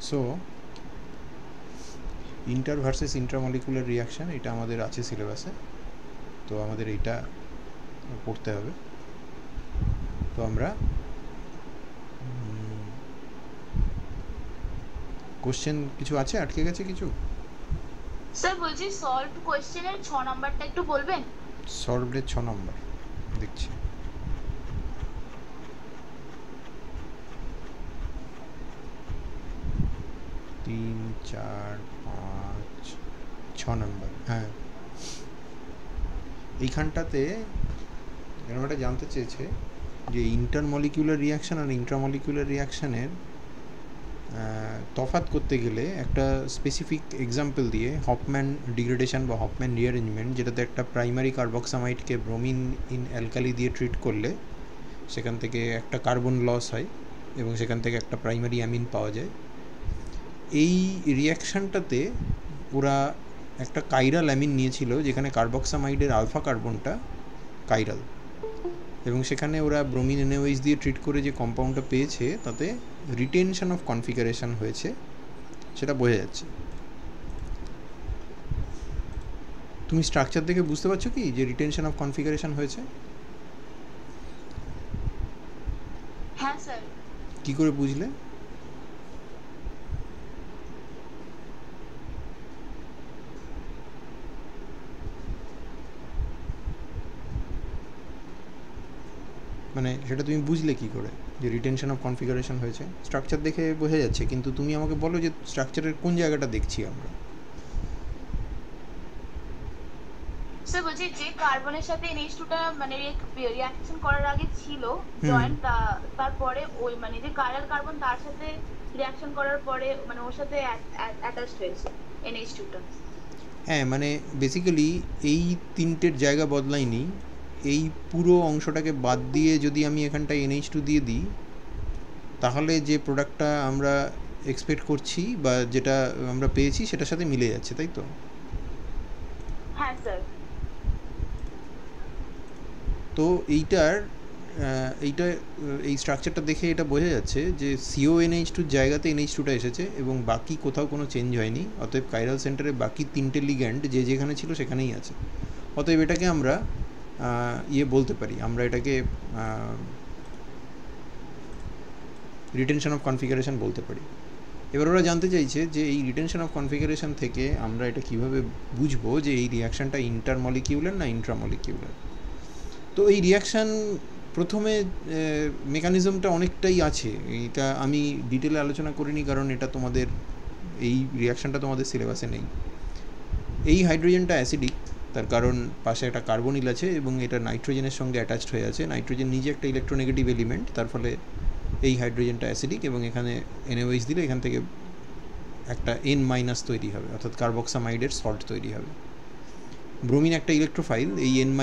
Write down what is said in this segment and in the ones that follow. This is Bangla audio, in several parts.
So inter versus intramolecular reaction এটা আমাদের আছে সিলেবাসে, তো আমাদের এইটা পড়তে হবে। তো আমরা কোশ্চেন কিছু আছে আটকে গেছে কিছু? স্যার বলছি সলভ কোশ্চেনের 6 নাম্বারটা একটু বলবেন? সলভডের 6 নম্বর দেখছি। তিন, 4, 5, 6 নম্বর। হ্যাঁ, এইখানটাতে এরকম একটা জানতে চেয়েছে যে ইন্টারমলিকুলার রিয়াকশান আর ইন্ট্রামলিকুলার রিয়াকশানের তফাৎ করতে গেলে একটা স্পেসিফিক এক্সাম্পল দিয়ে হফম্যান ডিগ্রেডেশন বা হফম্যান রিঅ্যারেঞ্জমেন্ট, যেটাতে একটা প্রাইমারি কার্বক্সামাইডকে ব্রোমিন ইন অ্যালকালি দিয়ে ট্রিট করলে সেখান থেকে একটা কার্বন লস হয় এবং সেখান থেকে একটা প্রাইমারি অ্যামিন পাওয়া যায়। এই রিয়াকশানটাতে ওরা একটা কাইরাল অ্যামিন নিয়েছিল যেখানে কার্বক্সামাইডের আলফা কার্বনটা কাইরাল, এবং সেখানে ওরা ব্রোমিন এনএওএইচ দিয়ে ট্রিট করে যে কম্পাউন্ডটা পেয়েছে তাতে রিটেনশন অফ কনফিগারেশন হয়েছে, সেটা বোঝা যাচ্ছে। তুমি স্ট্রাকচার দেখে বুঝতে পারছো কি যে রিটেনশন অফ কনফিগারেশন হয়েছে? হ্যাঁ স্যার। কি করে বুঝলে? মানে সেটা তুমি বুঝলে কি করে যে রিটেনশন অফ কনফিগারেশন হয়েছে? স্ট্রাকচার দেখে বোঝা যাচ্ছে, কিন্তু তুমি আমাকে বলো যে স্ট্রাকচারের কোন জায়গাটা দেখছি আমরা। স্যার বলছি যে কার্বনের সাথে NH2টা মানে রিঅ্যাকশন করার আগে ছিল জয়েন্ট, তারপরে ওই মানে যে কাইরাল কার্বন তার সাথে রিঅ্যাকশন করার পরে মানে ওর সাথে অ্যাটাচড হয়েছে NH2টা। হ্যাঁ, মানে বেসিক্যালি এই তিনটের জায়গা বদলায়নি, এই পুরো অংশটাকে বাদ দিয়ে যদি আমি এখানটায় NH2 দিয়ে দিই তাহলে যে প্রোডাক্টটা আমরা এক্সপেক্ট করছি বা যেটা আমরা পেয়েছি সেটার সাথে মিলে যাচ্ছে, তাই তো? হ্যাঁ স্যার। তো এইটা এই স্ট্রাকচারটা দেখে এটা বোঝা যাচ্ছে যে CONH2 জায়গাতে NH2টা এসেছে এবং বাকি কোথাও কোনো চেঞ্জ হয়নি, অতএব কাইরাল সেন্টারে বাকি তিনটে লিগ্যান্ড যে যেখানে ছিল সেখানেই আছে। অতএব এটাকে আমরা বলতে পারি, আমরা এটাকে রিটেনশন অফ কনফিগারেশন বলতে পারি। এবার ওরা জানতে চাইছে যে এই রিটেনশন অফ কনফিগারেশন থেকে আমরা এটা কিভাবে বুঝবো যে এই রিয়াকশানটা ইন্টারমলিকিউলার না ইন্ট্রামলিকিউলার। তো এই রিয়াকশান প্রথমে মেকানিজমটা অনেকটাই আছে, এটা আমি ডিটেলে আলোচনা করিনি কারণ এটা তোমাদের এই রিয়াকশানটা তোমাদের সিলেবাসে নেই। এই হাইড্রোজেনটা অ্যাসিডিক, তার কারণ পাশে একটা কার্বনিল আছে এবং এটা নাইট্রোজেনের সঙ্গে অ্যাটাচড হয়ে আছে। নাইট্রোজেন নিজে একটা ইলেকট্রোনেগেটিভ এলিমেন্ট, তার ফলে এই হাইড্রোজেনটা অ্যাসিডিক এবং এখানে NaOH দিলে এখান থেকে একটা N- তৈরি হবে, অর্থাৎ কার্বক্সামাইডের সল্ট তৈরি হবে। ব্রোমিন একটা ইলেকট্রোফাইল, এই N-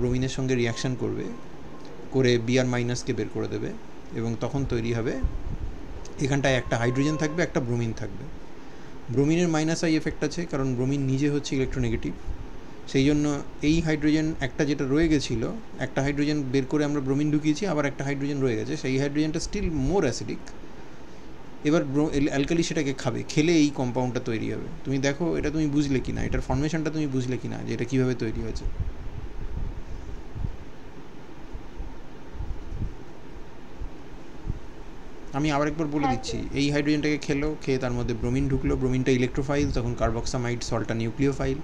ব্রোমিনের সঙ্গে রিয়াকশান করবে, করে Br- বের করে দেবে এবং তখন তৈরি হবে, এখানটায় একটা হাইড্রোজেন থাকবে, একটা ব্রোমিন থাকবে। ব্রোমিনের -I এফেক্ট আছে কারণ ব্রোমিন নিজে হচ্ছে ইলেকট্রোনেগেটিভ, সেই জন্য এই হাইড্রোজেন একটা যেটা রয়ে গেছিলো, একটা হাইড্রোজেন বের করে আমরা ব্রোমিন ঢুকিয়েছি, আবার একটা হাইড্রোজেন রয়ে গেছে, সেই হাইড্রোজেনটা স্টিল মোর অ্যাসিডিক। এবার অ্যালকালি সেটাকে খাবে, খেলে এই কম্পাউন্ডটা তৈরি হবে। তুমি দেখো এটা তুমি বুঝলে কি না, এটার ফর্মেশনটা তুমি বুঝলে কি না যে এটা কীভাবে তৈরি হয়েছে? আমি আবার একবার বলে হ্যাঁ দিচ্ছি, স্যার। এই হাইড্রোজেনটাকে খেয়ে তার মধ্যে ব্রোমিন ঢুকলো, ব্রোমিনটা ইলেকট্রোফাইল, তখন কার্বক্সামাইড সল্টটা নিউক্লিওফাইল,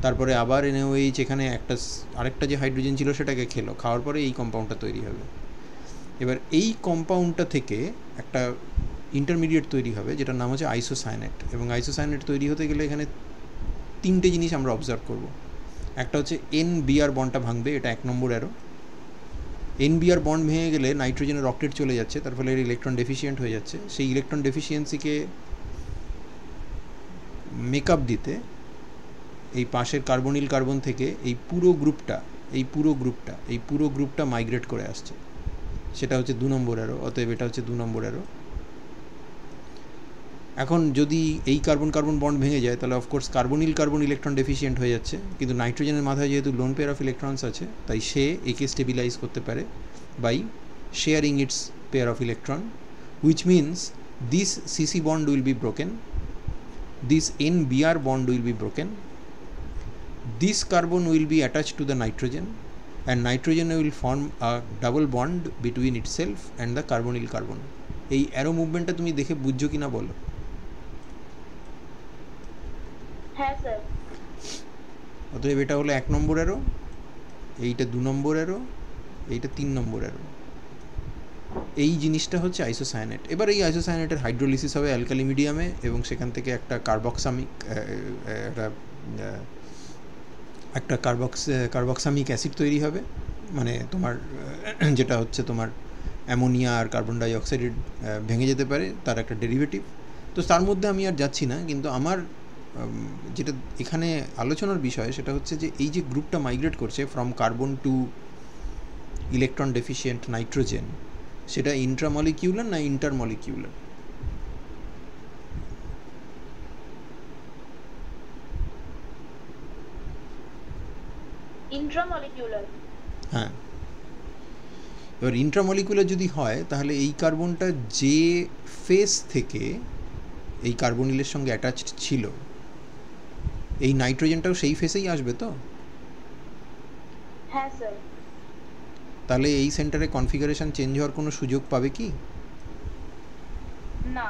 তারপরে আবার NaOH এখানে আরেকটা যে হাইড্রোজেন ছিল সেটাকে খাওয়ার পরে এই কম্পাউন্ডটা তৈরি হবে। এবার এই কম্পাউন্ডটা থেকে একটা ইন্টারমিডিয়েট তৈরি হবে যেটার নাম হচ্ছে আইসোসায়ানেট, এবং আইসোসায়ানেট তৈরি হতে গেলে এখানে তিনটে জিনিস আমরা অবজার্ভ করব। একটা হচ্ছে N-Br বন্ডটা ভাঙবে, এটা 1 নম্বর অ্যারো। N-Br বন্ড ভেঙে গেলে নাইট্রোজেনের অক্টেট চলে যাচ্ছে, তার ফলে এর ইলেকট্রন ডেফিসিয়েন্ট হয়ে যাচ্ছে। সেই ইলেকট্রন ডেফিসিয়েন্সিকে মেকআপ দিতে এই পাশের কার্বনিল কার্বন থেকে এই পুরো গ্রুপটা মাইগ্রেট করে আসছে, সেটা হচ্ছে 2 নম্বর অ্যারো, অতএব এটা হচ্ছে 2 নম্বর অ্যারো। এখন যদি এই কার্বন কার্বন বন্ড ভেঙে যায় তাহলে of course carbonyl carbon electron deficient হয়ে যাচ্ছে, কিন্তু নাইট্রোজেনের মাথায় যেহেতু লোন পেয়ার অফ ইলেকট্রনস আছে তাই সে একে স্টেবিলাইজ করতে পারে by sharing its pair of electron, which means this CC bond will be broken, this NBr bond will be broken, this carbon will be attached to the nitrogen, and nitrogen will form a double bond between itself and the carbonyl carbon. এই অ্যারো মুভমেন্টটা তুমি দেখে বুঝছো কিনা বলো? হ্যাঁ স্যার। অতএব এটা হলো 1 নম্বর অ্যারো, এইটা 2 নম্বর অ্যারো, এইটা 3 নম্বর অ্যারো। এই জিনিসটা হচ্ছে আইসোসায়ানেট। এবার এই আইসোসায়ানেটের হাইড্রোলিসিস হবে অ্যালকালি মিডিয়ামে, এবং সেখান থেকে একটা কার্বক্সামিক অ্যাসিড তৈরি হবে, মানে তোমার যেটা হচ্ছে তোমার অ্যামোনিয়া আর কার্বন ডাইঅক্সাইড ভেঙে যেতে পারে, তার একটা ডেরিভেটিভ। তো তার মধ্যে আমি আর যাচ্ছি না, কিন্তু আমার যেটা এখানে আলোচনার বিষয় সেটা হচ্ছে যে এই যে গ্রুপটা মাইগ্রেট করছে from carbon to electron deficient nitrogen, সেটা ইন্ট্রামলিকিউলার না ইন্টারমলিকিউলার? ইন্ট্রামলিকিউলার। হ্যাঁ, এবার ইন্ট্রামলিকুলার যদি হয় তাহলে এই কার্বনটা যে ফেস থেকে এই কার্বনিলের সঙ্গে অ্যাটাচড ছিল, এই নাইট্রোজেনটাও সেই ফেসেই আসবে তো? হ্যাঁ স্যার। তাহলে এই সেন্টারে কনফিগারেশন চেঞ্জ হওয়ার কোনো সুযোগ পাবে কি? না।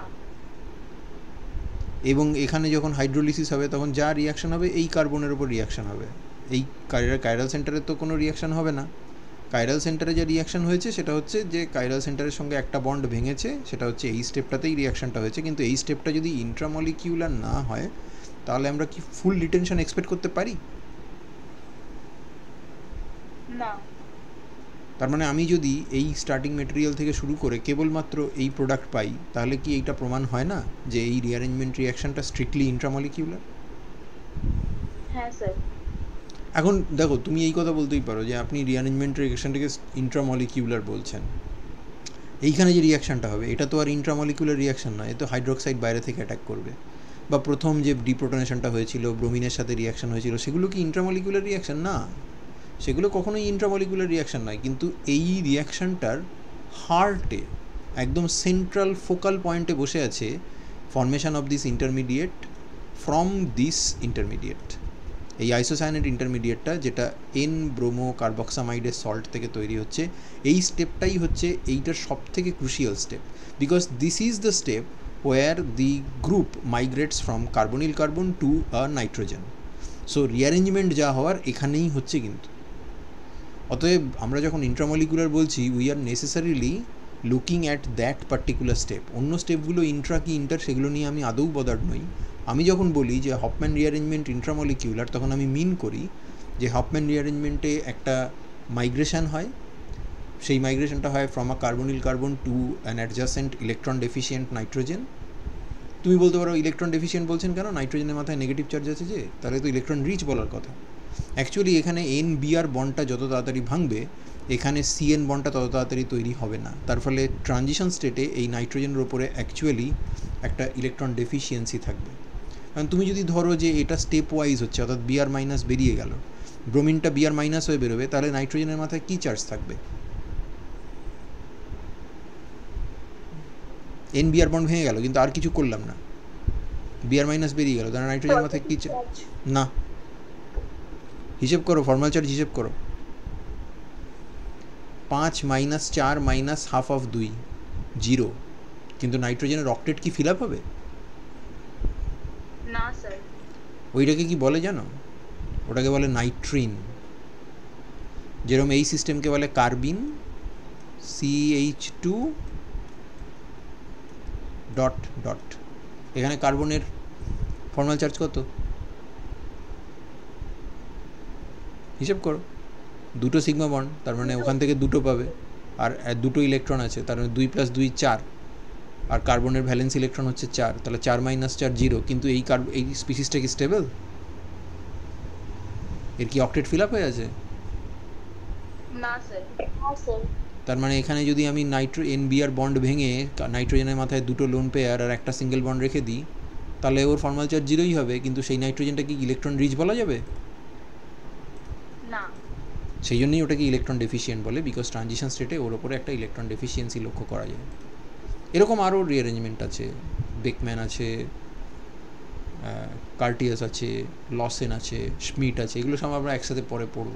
এবং এখানে যখন হাইড্রোলিসিস হবে তখন যা রিয়াকশন হবে এই কার্বনের উপর রিয়াকশন হবে, এই কাইরাল সেন্টারে তো কোনো রিয়াকশন হবে না। কাইরাল সেন্টারে যে রিয়াকশন হয়েছে সেটা হচ্ছে যে কাইরাল সেন্টারের সঙ্গে একটা বন্ড ভেঙেছে, সেটা হচ্ছে এই স্টেপটাতেই রিয়াকশনটা হয়েছে। কিন্তু এই স্টেপটা যদি ইন্ট্রামলিকিউলার না হয় তাহলে আমরা কি ফুল রিটেনশন এক্সপেক্ট করতে পারি? না। তার মানে আমি যদি এই স্টার্টিং মেটেরিয়াল থেকে শুরু করে কেবলমাত্র এই প্রোডাক্ট পাই, তাহলে কি এইটা প্রমাণ হয় না যে এই রিঅ্যারেঞ্জমেন্ট রিয়াকশনটা স্ট্রিক্টলি ইন্ট্রামলিকিউলার? হ্যাঁ স্যার। এখন দেখো, তুমি এই কথা বলতেই পারো যে আপনি রিঅ্যারেঞ্জমেন্ট রিয়াকশনটাকে ইন্ট্রামলিকিউলার বলছেন, এইখানে যে রিয়াকশনটা হবে এটা তো আর ইন্ট্রামলিকুলার রিয়াকশন নয়, এ তো হাইড্রোক্সাইড বাইরে থেকে অ্যাটাক করবে। বা প্রথম যে ডিপ্রোটনেশনটা হয়েছিল, ব্রোমিনের সাথে রিয়াকশন হয়েছিল, সেগুলো কি ইন্ট্রামলিকুলার রিয়াকশন? না, সেগুলো কখনোই ইন্ট্রামলিকুলার রিয়াকশন নয়। কিন্তু এই রিয়াকশনটার হার্টে, একদম সেন্ট্রাল ফোকাল পয়েন্টে বসে আছে formation of this intermediate from this intermediate. এই আইসোসায়ানেট ইন্টারমিডিয়েটটা যেটা এন ব্রোমো কার্বক্সামাইডের সল্ট থেকে তৈরি হচ্ছে, এই স্টেপটাই হচ্ছে এইটার সব থেকে crucial step, because this is the step where the group migrates from carbonyl carbon to a nitrogen. So rearrangement যা হওয়ার এখানেই হচ্ছে। কিন্তু অতএব আমরা যখন ইন্ট্রামলিকুলার বলছি, we are necessarily looking at that particular step. অন্য স্টেপগুলো ইন্ট্রা কি ইন্টার সেগুলো নিয়ে আমি আদৌ বদার্ড নই। আমি যখন বলি যে হফম্যান রিঅ্যারেঞ্জমেন্ট ইন্ট্রামলিকিউলার, তখন আমি মিন করি যে হফম্যান রিঅ্যারেঞ্জমেন্টে একটা মাইগ্রেশন হয়, সেই মাইগ্রেশনটা হয় from a carbonyl carbon to an adjacent electron deficient nitrogen. তুমি বলতে পারো ইলেকট্রন ডেফিসিয়েন্ট বলছেন কেন, নাইট্রোজেনের মাথায় নেগেটিভ চার্জ আছে যে, তাহলে তো ইলেকট্রন রিচ বলার কথা। অ্যাকচুয়ালি এখানে NBr বন্ডটা যত তাড়াতাড়ি ভাঙবে, এখানে CN বন্ডটা তত তাড়াতাড়ি তৈরি হবে না। তার ফলে ট্রানজিশন স্টেটে এই নাইট্রোজেনের ওপরে অ্যাকচুয়ালি একটা ইলেকট্রন ডেফিসিয়েন্সি থাকবে। কারণ তুমি যদি ধরো যে এটা স্টেপ ওয়াইজ হচ্ছে, অর্থাৎ Br মাইনাস বেরিয়ে গেল, ব্রোমিনটা Br মাইনাস হয়ে বেরোবে, তাহলে নাইট্রোজেনের মাথায় কী চার্জ থাকবে? NBr বন্ড ভেঙে গেল, কিন্তু আর কিছু করলাম না, Br মাইনাস বেরিয়ে গেল, তাহলে নাইট্রোজেনের মাথায় কী চার্জ? না, হিসেব করো, ফর্মাল চার্জ হিসেব করো। 5 মাইনাস 4 মাইনাস হাফ অফ 2, 0। কিন্তু নাইট্রোজেনের অক্টেট কি ফিল আপ হবে? না স্যার। ওইটাকে কি বলে জানো? ওটাকে বলে নাইট্রিন। যেরকম এই সিস্টেমকে বলে কার্বিন, CH2 ডট ডট। এখানে কার্বনের ফর্মাল চার্জ কত? হিসেব করো, 2 সিগমা বন্ড, তার মানে ওখান থেকে 2 পাবে, আর 2 ইলেকট্রন আছে, তার মানে 2 + 2 4, আর কার্বনের ভ্যালেন্স ইলেকট্রন হচ্ছে 4, তাহলে 4 - 4 0। কিন্তু এই স্পিসিসটা কি স্টেবল? এর কি অক্টেট ফিল আপ হয়ে আছে? না স্যার। তার মানে এখানে যদি আমি NBr বন্ড ভেঙে নাইট্রোজেনের মাথায় 2 লোন পেয়ার আর একটা সিঙ্গেল বন্ড রেখে দিই, তাহলে ওর ফর্মাল চার্জ 0ই হবে। কিন্তু সেই নাইট্রোজেনটা কি ইলেকট্রন রিচ বলা যাবে? না। সেই জন্যই ওটাকে ইলেকট্রন ডেফিসিয়েন্ট বলে, বিকজ ট্রানজিশন স্টেটে ওর ওপরে একটা ইলেকট্রন ডেফিসিয়েন্সি লক্ষ্য করা যায়। এরকম আরও রিঅ্যারেঞ্জমেন্ট আছে, বেকম্যান আছে, কার্টিয়াস আছে, লসেন আছে, স্মিট আছে, এগুলো সব আমরা একসাথে পরে পড়ব।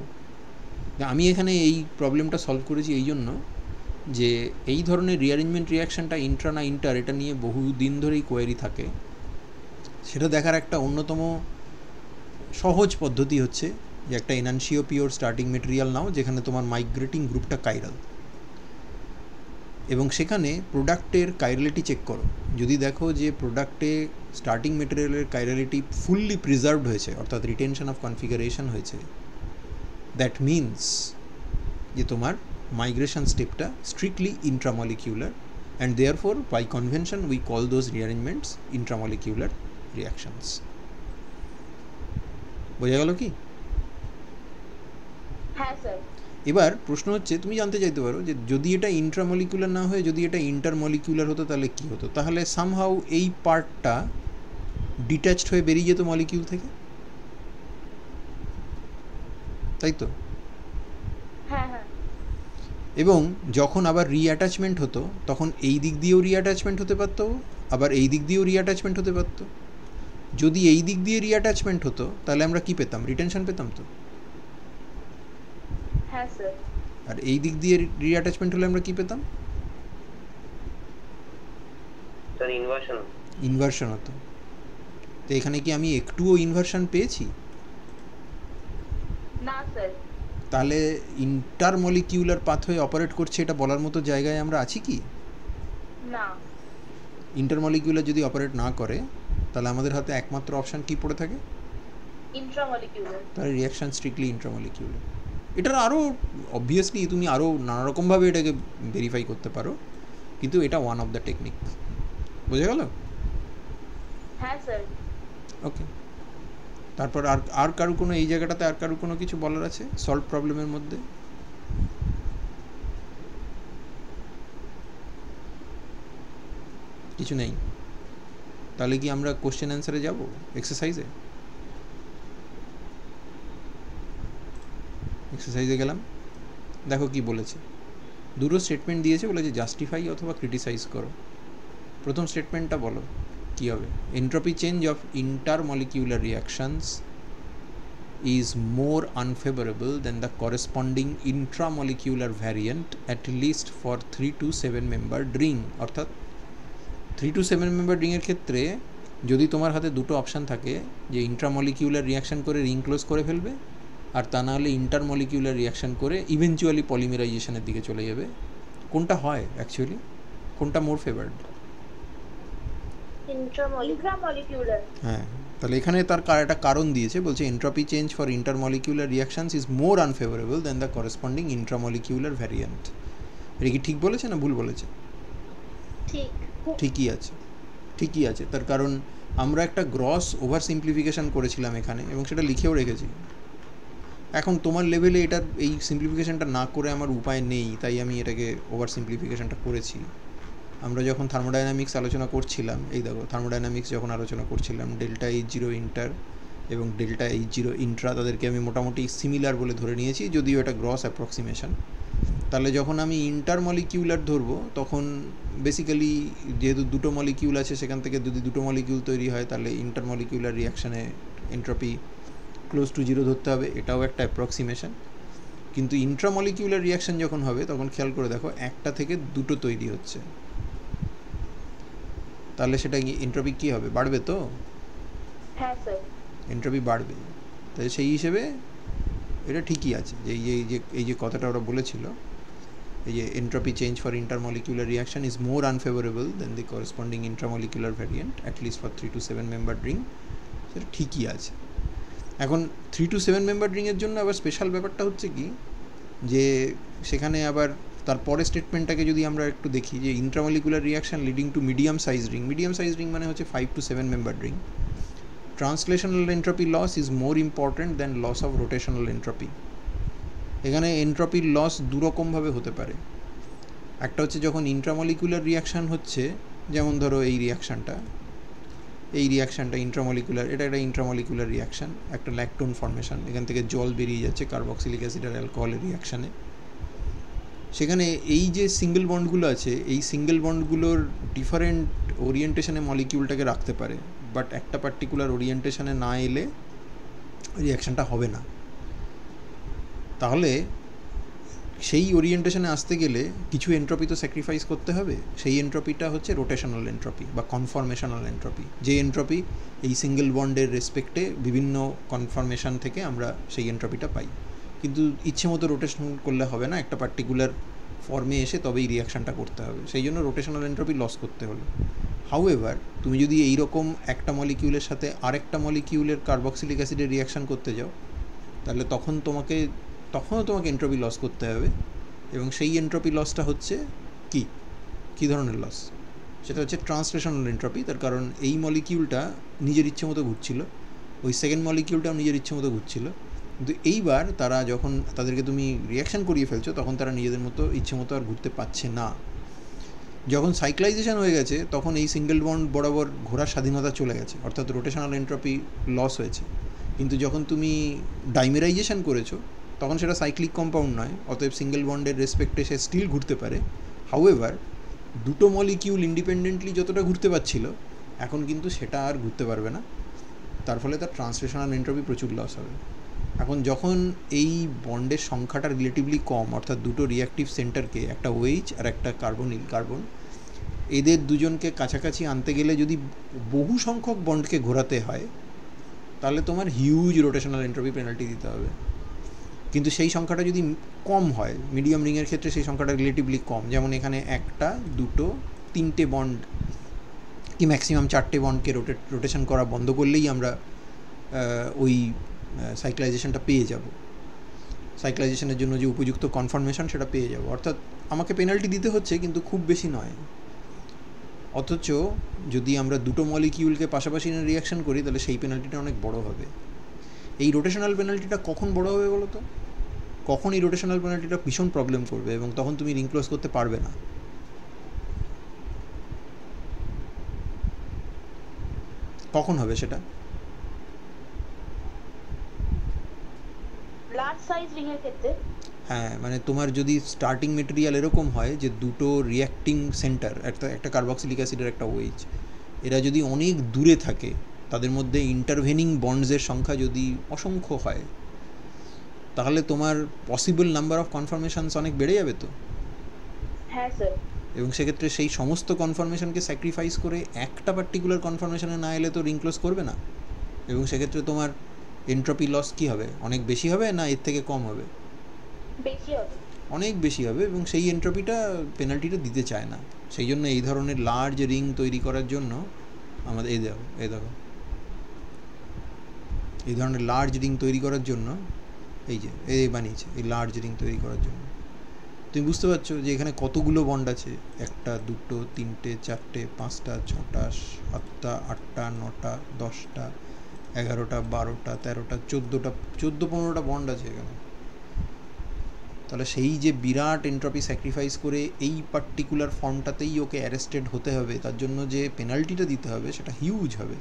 আমি এখানে এই প্রবলেমটা সলভ করেছি এই জন্য যে এই ধরনের রিঅ্যারেঞ্জমেন্ট রিয়াকশানটা ইন্ট্রা না ইন্টার এটা নিয়ে বহু দিন ধরেই কোয়েরি থাকে। সেটা দেখার একটা অন্যতম সহজ পদ্ধতি হচ্ছে যে একটা এনানসিও পিওর স্টার্টিং মেটেরিয়াল নাও যেখানে তোমার মাইগ্রেটিং গ্রুপটা কাইরাল, এবং সেখানে প্রোডাক্টের কাইরালিটি চেক করো। যদি দেখো যে প্রোডাক্টে স্টার্টিং মেটেরিয়ালের কাইরালিটি ফুললি প্রিজার্ভড হয়েছে, অর্থাৎ রিটেনশন অফ কনফিগারেশন হয়েছে, দ্যাট মিনস যে তোমার মাইগ্রেশন স্টেপটা strictly intramolecular, and therefore by convention we call those rearrangements intramolecular reactions. বোঝা গেল কি? হ্যাঁ স্যার। এবার প্রশ্ন হচ্ছে, তুমি জানতে চাইতে পারো যে যদি এটা ইন্ট্রামলিকুলার না হয়ে যদি এটা ইন্টারমলিকুলার হতো তাহলে কী হতো? তাহলে সামহাউ এই পার্টটা ডিট্যাচড হয়ে বেরিয়ে যেত মলিকিউল থেকে, তাই তো? হ্যাঁ হ্যাঁ। এবং যখন আবার রিঅ্যাটাচমেন্ট হতো তখন এই দিক দিয়েও রিঅ্যাটাচমেন্ট হতে পারতো, আবার এই দিক দিয়েও রিঅ্যাটাচমেন্ট হতে পারতো। যদি এই দিক দিয়ে রিঅ্যাটাচমেন্ট হতো তাহলে আমরা কি পেতাম? রিটেনশন পেতাম তো। হ্যাঁ স্যার। আর এই দিক দিয়ে রিঅ্যাটাচমেন্ট হলে আমরা কি পেতাম? Sir inversion. ইনভার্সন হতো। তো এখানে কি আমি একটুও ইনভার্সন পেয়েছি? না স্যার। তাহলে ইন্টারমলিকিউলার পাথওয়ে অপারেট করছে এটা বলার মতো জায়গায় আমরা আছি কি? না। ইন্টারমলিকিউলার যদি অপারেট না করে তাহলে আমাদের হাতে একমাত্র অপশান কি পড়ে থাকে? ইন্ট্রামলিকিউলার। তাহলে রিয়াকশান স্ট্রিক্টলি ইন্ট্রামলিকিউলার। এটার আরও অবভিয়াসলি তুমি আরও নানা রকমভাবে এটাকে ভেরিফাই করতে পারো, কিন্তু এটা ওয়ান অফ দ্য টেকনিক। বোঝা গেল? হ্যাঁ স্যার। ওকে, তারপর আর কারো কোনো এই জায়গাটাতে আর কারো কোনো কিছু বলার আছে সলভ প্রবলেমের মধ্যে? কিছু নেই? তাহলে কি আমরা কোশ্চেন অ্যান্সারে যাব এক্সারসাইজে? এক্সারসাইজে গেলাম, দেখো কি বলেছে। দুটো স্টেটমেন্ট দিয়েছে, বলেছে জাস্টিফাই অথবা ক্রিটিসাইজ করো। প্রথম স্টেটমেন্টটা বলো কি হবে। Entropy change of intermolecular reactions is more unfavorable than the corresponding intramolecular variant at least for 3 to 7 membered ring। অর্থাৎ 3 to 7 membered রিংয়ের ক্ষেত্রে যদি তোমার হাতে দুটো অপশান থাকে যে ইন্ট্রামলিকিউলার রিয়াকশান করে রিং ক্লোজ করে ফেলবে, আর তা নাহলে ইন্টারমলিকিউলার রিয়াকশান করে ইভেনচুয়ালি পলিমারাইজেশনের দিকে চলে যাবে, কোনটা হয় অ্যাকচুয়ালি? কোনটা মোর ফেভার্ড? ইন্ট্রামলিকিউলার। হ্যাঁ, তাহলে এখানে তার একটা কারণ দিয়েছে, বলছে entropy change for intermolecular reactions is more unfavourable than the corresponding intramolecular variant. এটা কি ঠিক বলেছে না ভুল বলেছে? ঠিক। ঠিকই আছে, ঠিকই আছে। তার কারণ আমরা একটা গ্রস ওভার সিম্পলিফিকেশান করেছিলাম এখানে, এবং সেটা লিখেও রেখেছি। এখন তোমার লেভেলে এটার এই সিম্পলিফিকেশানটা না করে আমার উপায় নেই, তাই আমি এটাকে ওভার সিম্পলিফিকেশানটা করেছি। আমরা যখন থার্মোডাইনামিক্স আলোচনা করছিলাম, এই দেখো থার্মোডাইনামিক্স যখন আলোচনা করছিলাম, ডেল্টা H0 ইন্টার এবং ডেল্টা H0 ইন্ট্রা তাদেরকে আমি মোটামুটি সিমিলার বলে ধরে নিয়েছি, যদিও এটা গ্রস অ্যাপ্রক্সিমেশন। তাহলে যখন আমি ইন্টারমলিকিউলার ধরবো তখন বেসিক্যালি যেহেতু দুটো মলিকিউল আছে সেখান থেকে যদি দুটো মলিকিউল তৈরি হয় তাহলে ইন্টারমলিকিউলার রিয়াকশানে এন্ট্রপি ক্লোজ টু জিরো ধরতে হবে, এটাও একটা অ্যাপ্রক্সিমেশন। কিন্তু ইন্ট্রামলিকিউলার রিয়াকশান যখন হবে তখন খেয়াল করে দেখো একটা থেকে দুটো তৈরি হচ্ছে, তাহলে সেটা এন্ট্রপি কী হবে? বাড়বে তো? হ্যাঁ স্যার। এন্ট্রপি বাড়বে। তাই সেই হিসেবে এটা ঠিকই আছে যে এই যে কথাটা ওরা বলেছিল, এই যে entropy change for intermolecular reaction is more unfavourable than the corresponding intramolecular variant at least for 3 to 7 membered ring, সেটা ঠিকই আছে। এখন 3 to 7 মেম্বার্ড রিংয়ের জন্য আবার স্পেশাল ব্যাপারটা হচ্ছে কি, যে সেখানে আবার তার পরের স্টেটমেন্টটাকে যদি আমরা একটু দেখি, যে intramolecular reaction leading to medium size ring. Medium size ring মানে হচ্ছে 5 to 7 membered ring. Translational entropy loss is more important than loss of rotational entropy. এখানে এন্ট্রপির লস দুরকমভাবে হতে পারে। একটা হচ্ছে যখন ইন্ট্রামলিকুলার রিয়াকশান হচ্ছে, যেমন ধরো এই রিয়াকশানটা ইন্ট্রামলিকুলার, এটা একটা ইন্ট্রামলিকুলার রিয়াকশান, একটা ল্যাকটোন ফর্মেশন, এখান থেকে জল বেরিয়ে যাচ্ছে কার্বক্সিলিক অ্যাসিড আর অ্যালকোহলের রিয়াকশানে। সেখানে এই যে সিঙ্গেল বন্ডগুলো আছে, এই সিঙ্গেল বন্ডগুলোর ডিফারেন্ট ওরিয়েন্টেশনে মলিকিউলটাকে রাখতে পারে, বাট একটা পার্টিকুলার ওরিয়েন্টেশনে না এলে রিয়াকশানটা হবে না। তাহলে সেই ওরিয়েন্টেশনে আসতে গেলে কিছু এন্ট্রপি তো স্যাক্রিফাইস করতে হবে। সেই এন্ট্রপিটা হচ্ছে রোটেশনাল এন্ট্রপি বা কনফরমেশনাল এন্ট্রপি, যে এন্ট্রপি এই সিঙ্গেল বন্ডের রেসপেক্টে বিভিন্ন কনফরমেশন থেকে আমরা সেই এন্ট্রপিটা পাই। কিন্তু ইচ্ছে মতো রোটেশন করলে হবে না, একটা পার্টিকুলার ফর্মে এসে তবেই রিয়াকশানটা করতে হবে, সেই জন্য রোটেশনাল এন্ট্রপি লস করতে হলো। হাউএভার তুমি যদি এইরকম একটা মলিকিউলের সাথে আরেকটা মলিকিউলের কার্বক্সিলিক অ্যাসিডের রিয়াকশান করতে যাও, তাহলে তখনও তোমাকে এন্ট্রপি লস করতে হবে। এবং সেই এন্ট্রপি লসটা হচ্ছে কী ধরনের লস? সেটা হচ্ছে ট্রান্সলেশনাল এন্ট্রপি। তার কারণ এই মলিকিউলটা নিজের ইচ্ছে মতো ঘুরছিল, ওই সেকেন্ড মলিকিউলটাও নিজের ইচ্ছে মতো ঘুরছিল, কিন্তু এইবার তারা যখন তাদেরকে তুমি রিয়াকশান করিয়ে ফেলছো, তখন তারা নিজেদের মতো ইচ্ছে মতো আর ঘুরতে পারছে না। যখন সাইক্লাইজেশন হয়ে গেছে, তখন এই সিঙ্গেল বন্ড বরাবর ঘোরার স্বাধীনতা চলে গেছে, অর্থাৎ রোটেশনাল এন্ট্রপি লস হয়েছে। কিন্তু যখন তুমি ডাইমেরাইজেশন করেছো, তখন সেটা সাইক্লিক কম্পাউন্ড নয়, অতএব সিঙ্গেল বন্ডের রেসপেক্টে সে স্টিল ঘুরতে পারে। হাউএভার দুটো মলিকিউল ইন্ডিপেন্ডেন্টলি যতটা ঘুরতে পারছিল, এখন কিন্তু সেটা আর ঘুরতে পারবে না। তার ফলে তার ট্রান্সলেশনাল এন্ট্রপি প্রচুর লস হবে। এখন যখন এই বন্ডের সংখ্যাটা রিলেটিভলি কম, অর্থাৎ দুটো রিয়াক্টিভ সেন্টারকে, একটা ওএইচ আর একটা কার্বন, এদের দুজনকে কাছাকাছি আনতে গেলে যদি বহু সংখ্যক বন্ডকে ঘোরাতে হয়, তাহলে তোমার হিউজ রোটেশনাল এন্ট্রপি পেনাল্টি দিতে হবে। কিন্তু সেই সংখ্যাটা যদি কম হয়, মিডিয়াম রিংয়ের ক্ষেত্রে সেই সংখ্যাটা রিলেটিভলি কম, যেমন এখানে একটা, দুটো, তিনটে বন্ড কি ম্যাক্সিমাম 4টে বন্ডকে রোটেশন করা বন্ধ করলেই আমরা ওই সাইক্লাইজেশনটা পেয়ে যাব, সাইক্লাইজেশনের জন্য যে উপযুক্ত কনফার্মেশন সেটা পেয়ে যাব। অর্থাৎ আমাকে পেনাল্টি দিতে হচ্ছে, কিন্তু খুব বেশি নয়। অথচ যদি আমরা দুটো মলিকিউলকে পাশাপাশি নিয়ে রিয়াকশান করি, তাহলে সেই পেনাল্টিটা অনেক বড় হবে। এই রোটেশনাল পেনাল্টিটা কখন বড় হবে বলো তো? কখন এই রোটেশনাল পেনাল্টিটা ভীষণ প্রবলেম করবে এবং তখন তুমি রিং ক্লোজ করতে পারবে না। কখন হবে সেটা? লার্জ সাইজ রিং এর ক্ষেত্রে। হ্যাঁ, মানে তোমার যদি স্টার্টিং মেটেরিয়াল এরকম হয় যে দুটো রিয়াক্টিং সেন্টার, একটা কার্বক্সিলিক অ্যাসিডের একটা ওএইচ, এরা যদি অনেক দূরে থাকে, তাদের মধ্যে ইন্টারভেনিং বন্ডসের সংখ্যা যদি অসংখ্য হয়, তাহলে তোমার পসিবল নাম্বার অফ কনফার্মেশনস অনেক বেড়ে যাবে তো। হ্যাঁ স্যার। এবং সেক্ষেত্রে সেই সমস্ত কনফার্মেশনকে স্যাক্রিফাইস করে একটা পার্টিকুলার কনফার্মেশনে না এলে তো রিং ক্লোজ করবে না। এবং সেক্ষেত্রে তোমার এন্ট্রপি লস কী হবে? অনেক বেশি হবে না এর থেকে কম হবে? বেশি হবে, অনেক বেশি হবে। এবং সেই এন্ট্রপিটা পেনাল্টিটা দিতে চায় না। সেই জন্য এই ধরনের লার্জ রিং তৈরি করার জন্য আমাদের এই দেখো এই ধরনের লার্জ রিং তৈরি করার জন্য এই বানিয়েছে, এই লার্জ রিং তৈরি করার জন্য। তুমি বুঝতে পারছো যে এখানে কতগুলো বন্ড আছে? একটা, দুটো, তিনটে, চারটে, পাঁচটা, ছটা, সাতটা, আটটা, নটা, 10টা, 11টা, 12টা, 13টা, 14টা 15টা বন্ড আছে এখানে। তাহলে সেই যে বিরাট এন্ট্রপি স্যাক্রিফাইস করে এই পার্টিকুলার ফর্মটাতেই ওকে অ্যারেস্টেড হতে হবে, তার জন্য যে পেনাল্টিটা দিতে হবে সেটা হিউজ হবে।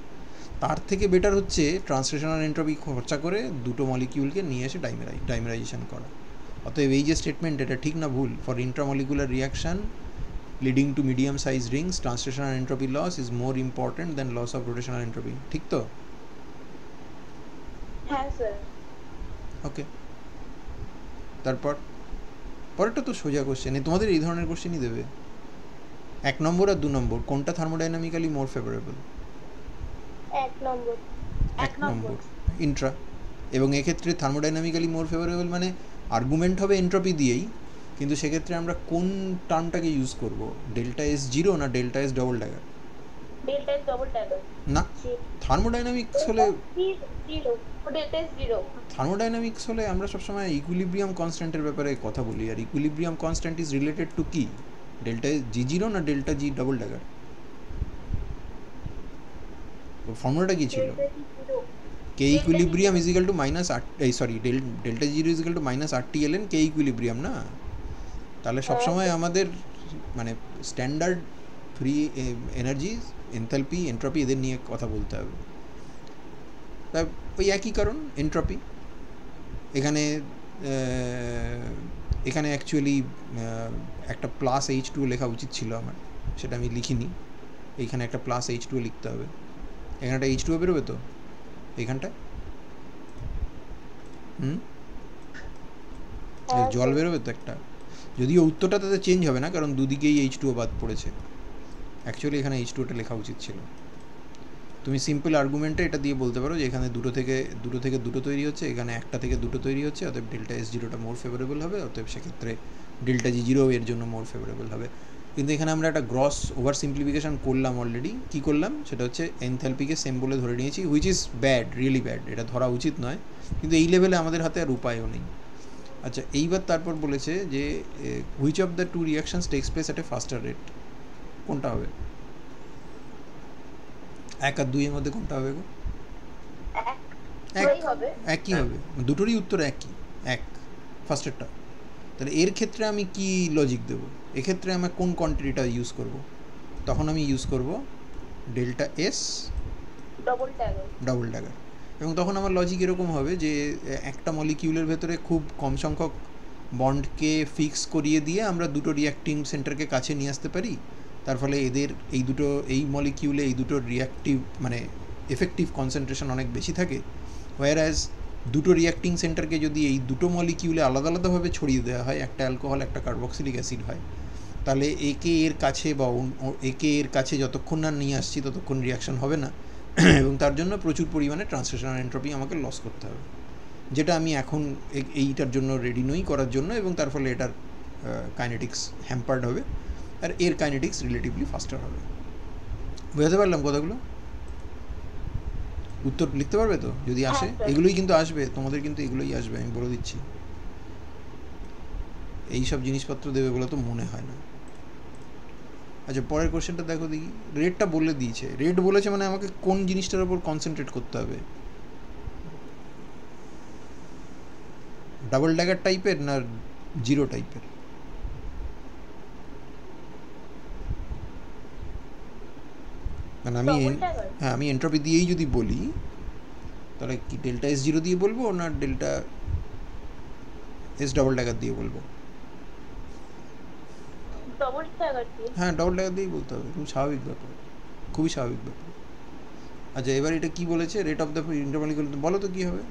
তার থেকে বেটার হচ্ছে ট্রান্সলেশনাল এন্ট্রপি খরচা করে দুটো মলিকিউলকে নিয়ে এসে ডাইমেরাইজেশন করা। অতএব এই যে স্টেটমেন্ট, এটা ঠিক না ভুল? For intramolecular reaction leading to medium size rings, translational entropy loss is more important than loss of rotational entropy. ঠিক তো? হ্যাঁ স্যার। ওকে, তারপর পরেরটা তো সোজা কোশ্চেন। তোমাদের এই ধরনের কোশ্চেনই দেবে। 1 নম্বর আর 2 নম্বর কোনটা থার্মোডাইনামিক্যালি মোর ফেভারেবল? 1 নম্বর। 1 নম্বর ইন্ট্রা। এবং এক্ষেত্রে থার্মোডাইনামিক্যালি মোর ফেভারেবল মানে আর্গুমেন্ট হবে এন্ট্রপি দিয়েই, কিন্তু সেক্ষেত্রে আমরা কোন টার্মটাকে ইউজ করব? ডেল্টা এস জিরো না delta S double dagger? Delta S double dagger না, থার্মোডাইনামিক্স হলে zero, delta S zero. Thermodynamics হলে আমরা সবসময় ইকুইলিব্রিয়াম কনস্ট্যান্টের ব্যাপারে কথা বলি, আর equilibrium constant is related to কি? ডেল্টা জি জিরো না ডেল্টা জি ডবল ড্যাগার? ফর্মুলাটা কি ছিল? K equilibrium is equal two minus delta zero is equal two minus RT/ln K equilibrium না? তাহলে সবসময় আমাদের মানে standard free energy, enthalpy, entropy এদের নিয়ে কথা বলতে হবে। তাই ওই একই কারণ এন্ট্রপি। এখানে এখানে অ্যাকচুয়ালি একটা প্লাস H2 লেখা উচিত ছিল আমার, সেটা আমি লিখিনি। এইখানে একটা প্লাস H2 লিখতে হবে। এখানে একটা H2 বেরোবে তো এইখানটায়, এই জল বেরোবে তো একটা, যদিও উত্তরটা তাতে চেঞ্জ হবে না কারণ দুদিকেই H2 বাদ পড়েছে। অ্যাকচুয়ালি এখানে H2টা লেখা উচিত ছিল। তুমি সিম্পল আর্গুমেন্টে এটা দিয়ে বলতে পারো যে এখানে দুটো থেকে দুটো তৈরি হচ্ছে, এখানে একটা থেকে দুটো তৈরি হচ্ছে, অতএব ডেল্টা S0টা মোর ফেভারেবল হবে, অতএব সেক্ষেত্রে ডেল্টা G0 এর জন্য মোর ফেভারেবল হবে। কিন্তু এখানে আমরা একটা গ্রস ওভার সিম্পলিফিকেশন করলাম অলরেডি। কী করলাম সেটা হচ্ছে এনথ্যালপিকে সেম বলে ধরে নিয়েছি, which is bad, really bad, এটা ধরা উচিত নয়, কিন্তু এই লেভেলে আমাদের হাতে আর উপায়ও নেই। আচ্ছা, এইবার তারপর বলেছে যে which of the two reactions takes place at a faster rate, কোনটা হবে? 1 আর 2 এর মধ্যে কোনটা হবে গো? একই হবে, দুটোরই উত্তর একই, এক ফার্স্টেরটা। তাহলে এর ক্ষেত্রে আমি কি লজিক দেব? এক্ষেত্রে আমি কোন কোয়ান্টিটিটা ইউজ করব? তখন আমি ইউজ করব ডেল্টা এস ডাবল ড্যাগার, এবং তখন আমার লজিক এরকম হবে যে একটা মলিকিউলের ভেতরে খুব কম সংখ্যক বন্ডকে ফিক্স করিয়ে দিয়ে আমরা দুটো রিয়াক্টিং সেন্টারকে কাছে নিয়ে আসতে পারি। তার ফলে এদের এই মলিকিউলে এই দুটো রিয়াক্টিভ মানে এফেক্টিভ কনসেন্ট্রেশন অনেক বেশি থাকে, হোয়ারঅ্যাজ দুটো রিয়াক্টিং সেন্টারকে যদি এই দুটো মলিকিউলে আলাদা আলাদাভাবে ছড়িয়ে দেওয়া হয়, একটা অ্যালকোহল একটা কার্বক্সিলিক অ্যাসিড হয়, তাহলে একে এর কাছে বা একে এর কাছে যতক্ষণ না নিয়ে আসছি ততক্ষণ রিয়াকশন হবে না, এবং তার জন্য প্রচুর পরিমাণে ট্রান্সলেশনাল এন্ট্রপি আমাকে লস করতে হবে, যেটা আমি এখন এইটার জন্য রেডি নই করার জন্য, এবং তার ফলে এটার কাইনেটিক্স হ্যাম্পার্ড হবে আর এর কাইনেটিক্স রিলেটিভলি ফাস্টার হবে। বুঝতে পারলাম কথাগুলো? উত্তর লিখতে পারবে তো যদি আসে? এগুলোই কিন্তু আসবে তোমাদের, কিন্তু এগুলোই আসবে, আমি বলে দিচ্ছি। এই সব জিনিসপত্র দেবে বলে তো মনে হয় না। আচ্ছা, পরের কোশ্চেনটা দেখো দেখি। রেটটা বলে দিয়েছে, রেট বলেছে মানে আমাকে কোন জিনিসটার উপর কনসেন্ট্রেট করতে হবে? ডাবল ড্যাগার টাইপের না জিরো টাইপের? মানে আমি এন্ট্রপি দিয়েই যদি বলি তাহলে কি ডেল্টা S0 দিয়ে বলবো না ডেল্টা S ডাবল ড্যাগার দিয়ে বলবো? হ্যাঁ, ডাবল ড্যাগার দিয়েই বলতে হবে, খুব স্বাভাবিক ব্যাপার, খুবই স্বাভাবিক ব্যাপার। আচ্ছা, এবার এটা কি বলেছে? রেট অফ দ্য ইন্টারমলিকুলার, বলো তো কী হবে?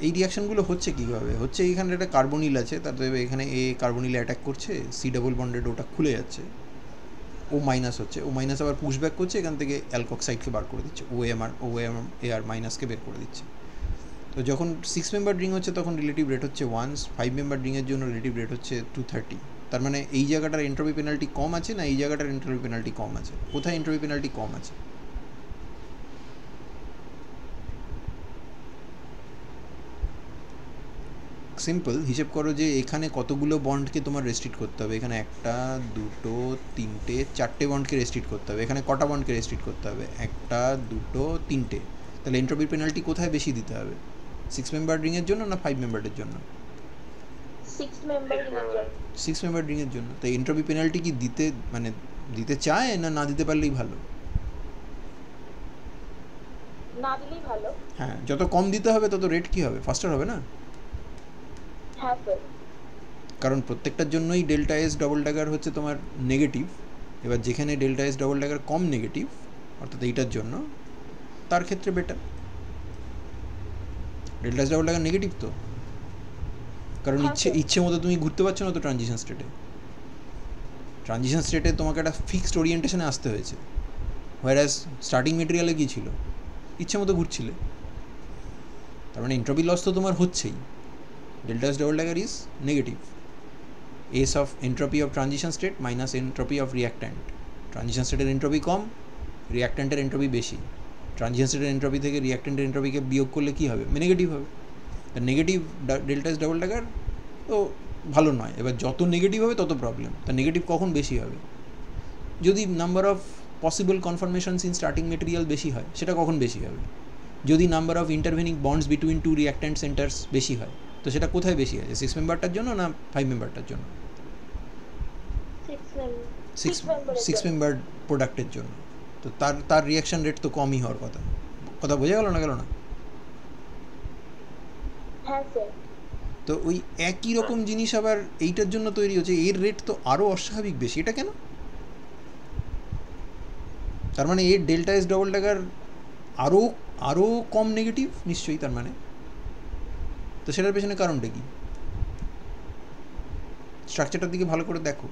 এই রিয়াকশনগুলো হচ্ছে কীভাবে হচ্ছে? এখানে একটা কার্বনিল আছে, তারপরে এখানে এ কার্বনিলে অ্যাটাক করছে, সি ডাবল বন্ডেড ওটা খুলে যাচ্ছে, ও মাইনাস হচ্ছে, ও মাইনাস আবার পুশব্যাক করছে, এখান থেকে অ্যালকক্সাইডকে বার করে দিচ্ছে, OAR মাইনাসকে বের করে দিচ্ছে। তো যখন 6 মেম্বার রিং হচ্ছে তখন রিলেটিভ রেট হচ্ছে 1, 5 মেম্বার রিংয়ের জন্য রিলেটিভ রেট হচ্ছে 230। তার মানে এই জায়গাটার এন্ট্রপি পেনাল্টি কম আছে না এই জায়গাটার এন্ট্রপি পেনাল্টি কম আছে? কোথায় এন্ট্রপি পেনাল্টি কম আছে? সিম্পল হিসেব করো যে এখানে কতগুলো বন্ডকে তোমার রেস্ট্রিক্ট করতে হবে। এখানে 1 2 3 4টে বন্ডকে রেস্ট্রিক্ট করতে হবে। এখানে কটা বন্ডকে রেস্ট্রিক্ট করতে হবে? 1 2 3টে। তাহলে এন্ট্রপির পেনাল্টি কোথায় বেশি দিতে হবে? 6 মেম্বার রিংয়ের জন্য না 5 মেম্বারের জন্য? 6 মেম্বার রিংয়ের জন্য। তো এন্ট্রপি পেনাল্টি কি দিতে চায় না না দিতে পারলেই ভালো? না দিলেই ভালো। হ্যাঁ, যত কম দিতে হবে তত রেট কি হবে? ফাস্টার হবে না? হ্যাঁ স্যার। কারণ প্রত্যেকটার জন্যই ডেল্টা এস ডাবল ড্যাগার হচ্ছে তোমার নেগেটিভ। এবার যেখানে ডেল্টা এস ডাবল ড্যাগার কম নেগেটিভ, অর্থাৎ এইটার জন্য, তার ক্ষেত্রে better. Delta S double dagger negative তো, কারণ ইচ্ছে মতো তুমি ঘুরতে পারছো না তো ট্রানজিশন স্টেটে তোমাকে একটা ফিক্সড ওরিয়েন্টেশনে আসতে হয়েছে, হোয়ারঅ্যাজ স্টার্টিং মেটেরিয়ালে কী ছিল? ইচ্ছে মতো ঘুরছিলে। তার মানে এন্ট্রপি লস তো তোমার হচ্ছেই। Delta S double dagger is negative. S of entropy of transition state minus entropy of reactant. Transition স্টেটের এন্ট্রপি কম, রিয়াক্ট্যান্টের এন্ট্রপি বেশি। ট্রানজিশন স্টেটের এন্ট্রপি থেকে রিয়াক্ট্যান্টের এন্ট্রপিকে বিয়োগ করলে কী হবে? নেগেটিভ হবে। তা negative delta S double dagger তো ভালো নয়। এবার যত নেগেটিভ হবে তত প্রবলেম। তা নেগেটিভ কখন বেশি হবে? যদি number of possible conformations in starting material বেশি হয়, সেটা কখন বেশি হবে? যদি number of intervening bonds between two reactant centres বেশি হয়, তো সেটা কোথায় বেশি আছে? 6 মেম্বারটার জন্য না 5 মেম্বারটার জন্য? 6 মেম্বার প্রোডাক্টের জন্য। তো তার রিয়াকশন রেট তো কমই হওয়ার কথা বোঝা গেল না? হ্যাঁ স্যার। তো ওই একই রকম জিনিস আবার এইটার জন্য তৈরি হচ্ছে, এর রেট তো আরও অস্বাভাবিক বেশি, এটা কেন? তার মানে এর ডেল্টা এস ডবল ড্যাগার আরও আরও কম নেগেটিভ নিশ্চয়ই, তার মানে তো সেটার পেছনে কারণটা কি? স্ট্রাকচারটার দিকে ভালো করে দেখো,